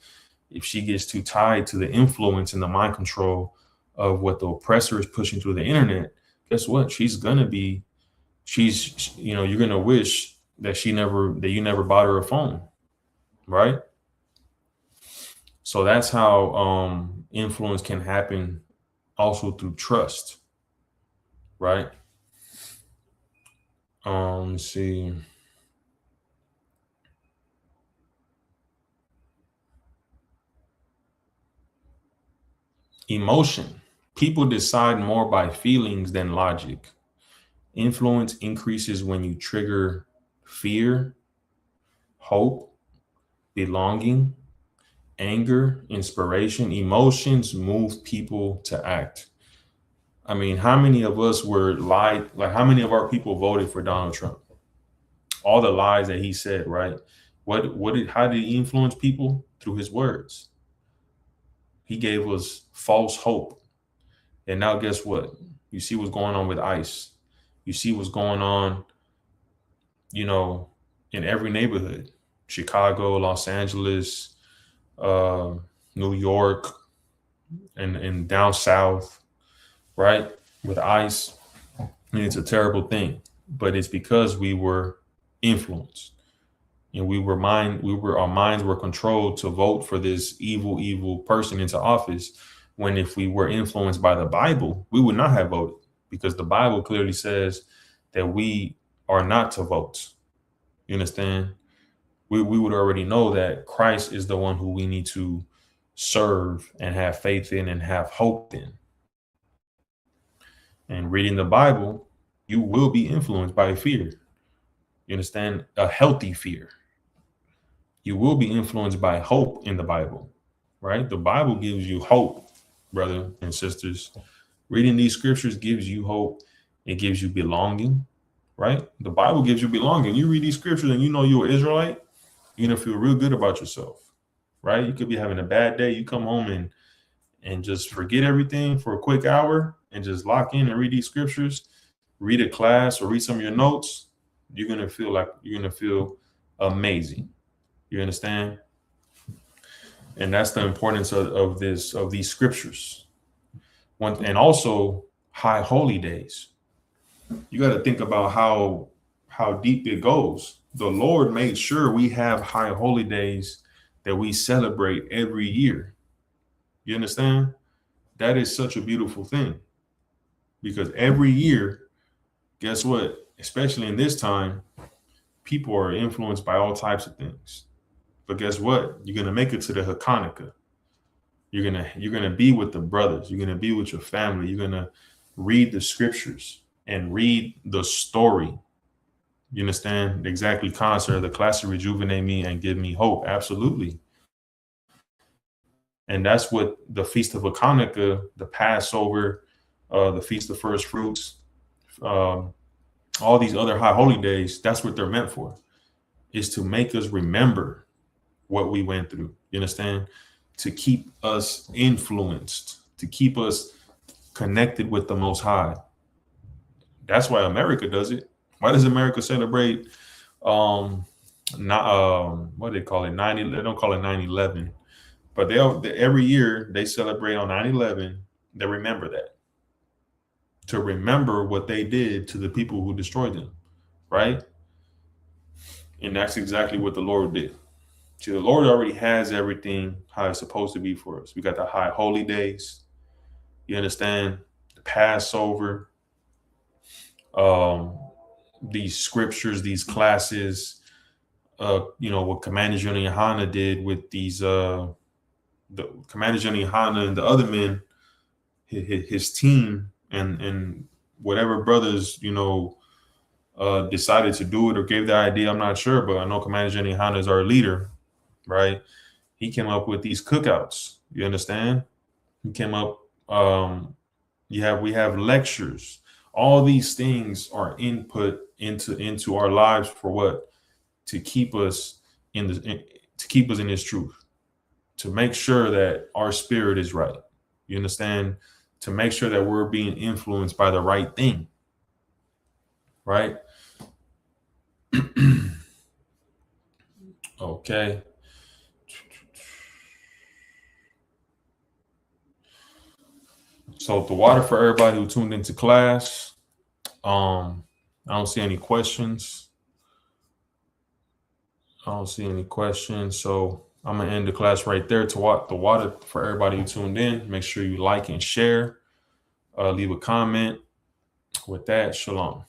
Speaker 8: she gets too tied to the influence and the mind control of what the oppressor is pushing through the internet, guess what? She's you know, you're going to wish that you never bought her a phone. Right. So that's how influence can happen, also through trust. Right. Let's see. Emotion. People decide more by feelings than logic. Influence increases when you trigger fear, hope, belonging, anger, inspiration. Emotions move people to act. I mean, how many of us were lied? Like, how many of our people voted for Donald Trump? All the lies that he said, right? How did he influence people? Through his words. He gave us false hope. And now guess what? You see what's going on with ICE. You see what's going on, in every neighborhood. Chicago, Los Angeles, New York, and down south, right? With ICE. And it's a terrible thing. But it's because we were influenced. And our minds were controlled to vote for this evil person into office, when if we were influenced by the Bible, we would not have voted, because the Bible clearly says that we are not to vote. You understand? We would already know that Christ is the one who we need to serve and have faith in and have hope in. And reading the Bible, you will be influenced by fear. You understand? A healthy fear. You will be influenced by hope in the Bible, right? The Bible gives you hope, brother and sisters. Reading these scriptures gives you hope. It gives you belonging, right? The Bible gives you belonging. You read these scriptures and you're an Israelite, you're going to feel real good about yourself, right? You could be having a bad day. You come home and just forget everything for a quick hour and just lock in and read these scriptures, read a class or read some of your notes. You're going to feel amazing. You understand? And that's the importance of these scriptures. And also high holy days. You got to think about how deep it goes. The Lord made sure we have high holy days that we celebrate every year. You understand? That is such a beautiful thing, because every year, guess what? Especially in this time, people are influenced by all types of things. But guess what? You're gonna make it to the Hanukkah. You're gonna be with the brothers. You're gonna be with your family. You're gonna read the scriptures and read the story. You understand? Exactly, concert, the class to rejuvenate me and give me hope. Absolutely. And that's what the Feast of Hanukkah, the Passover, the Feast of First Fruits, all these other high holy days, that's what they're meant for, is to make us remember what we went through. You understand? To keep us influenced, to keep us connected with the Most High. That's why America does it. Why does America celebrate what do they call it? They don't call it 9/11, but every year they celebrate on 9/11. They remember that, to remember what they did to the people who destroyed them, right? And that's exactly what the Lord did. See, the Lord already has everything how it's supposed to be for us. We got the high holy days. You understand? The Passover, these scriptures, these classes, what Commander Johnny Hanna did with these, the Commander Johnny Hanna and the other men, his team, and whatever brothers, decided to do it or gave the idea. I'm not sure, but I know Commander Johnny Hanna is our leader, right? He came up with these cookouts. You understand? He came up, we have lectures. All these things are input into our lives for what? To keep us in this truth, to make sure that our spirit is right. You understand? To make sure that we're being influenced by the right thing, right? Okay. So the water for everybody who tuned into class. I don't see any questions. So I'm gonna end the class right there. To the water for everybody who tuned in. Make sure you like and share. Leave a comment. With that, shalom.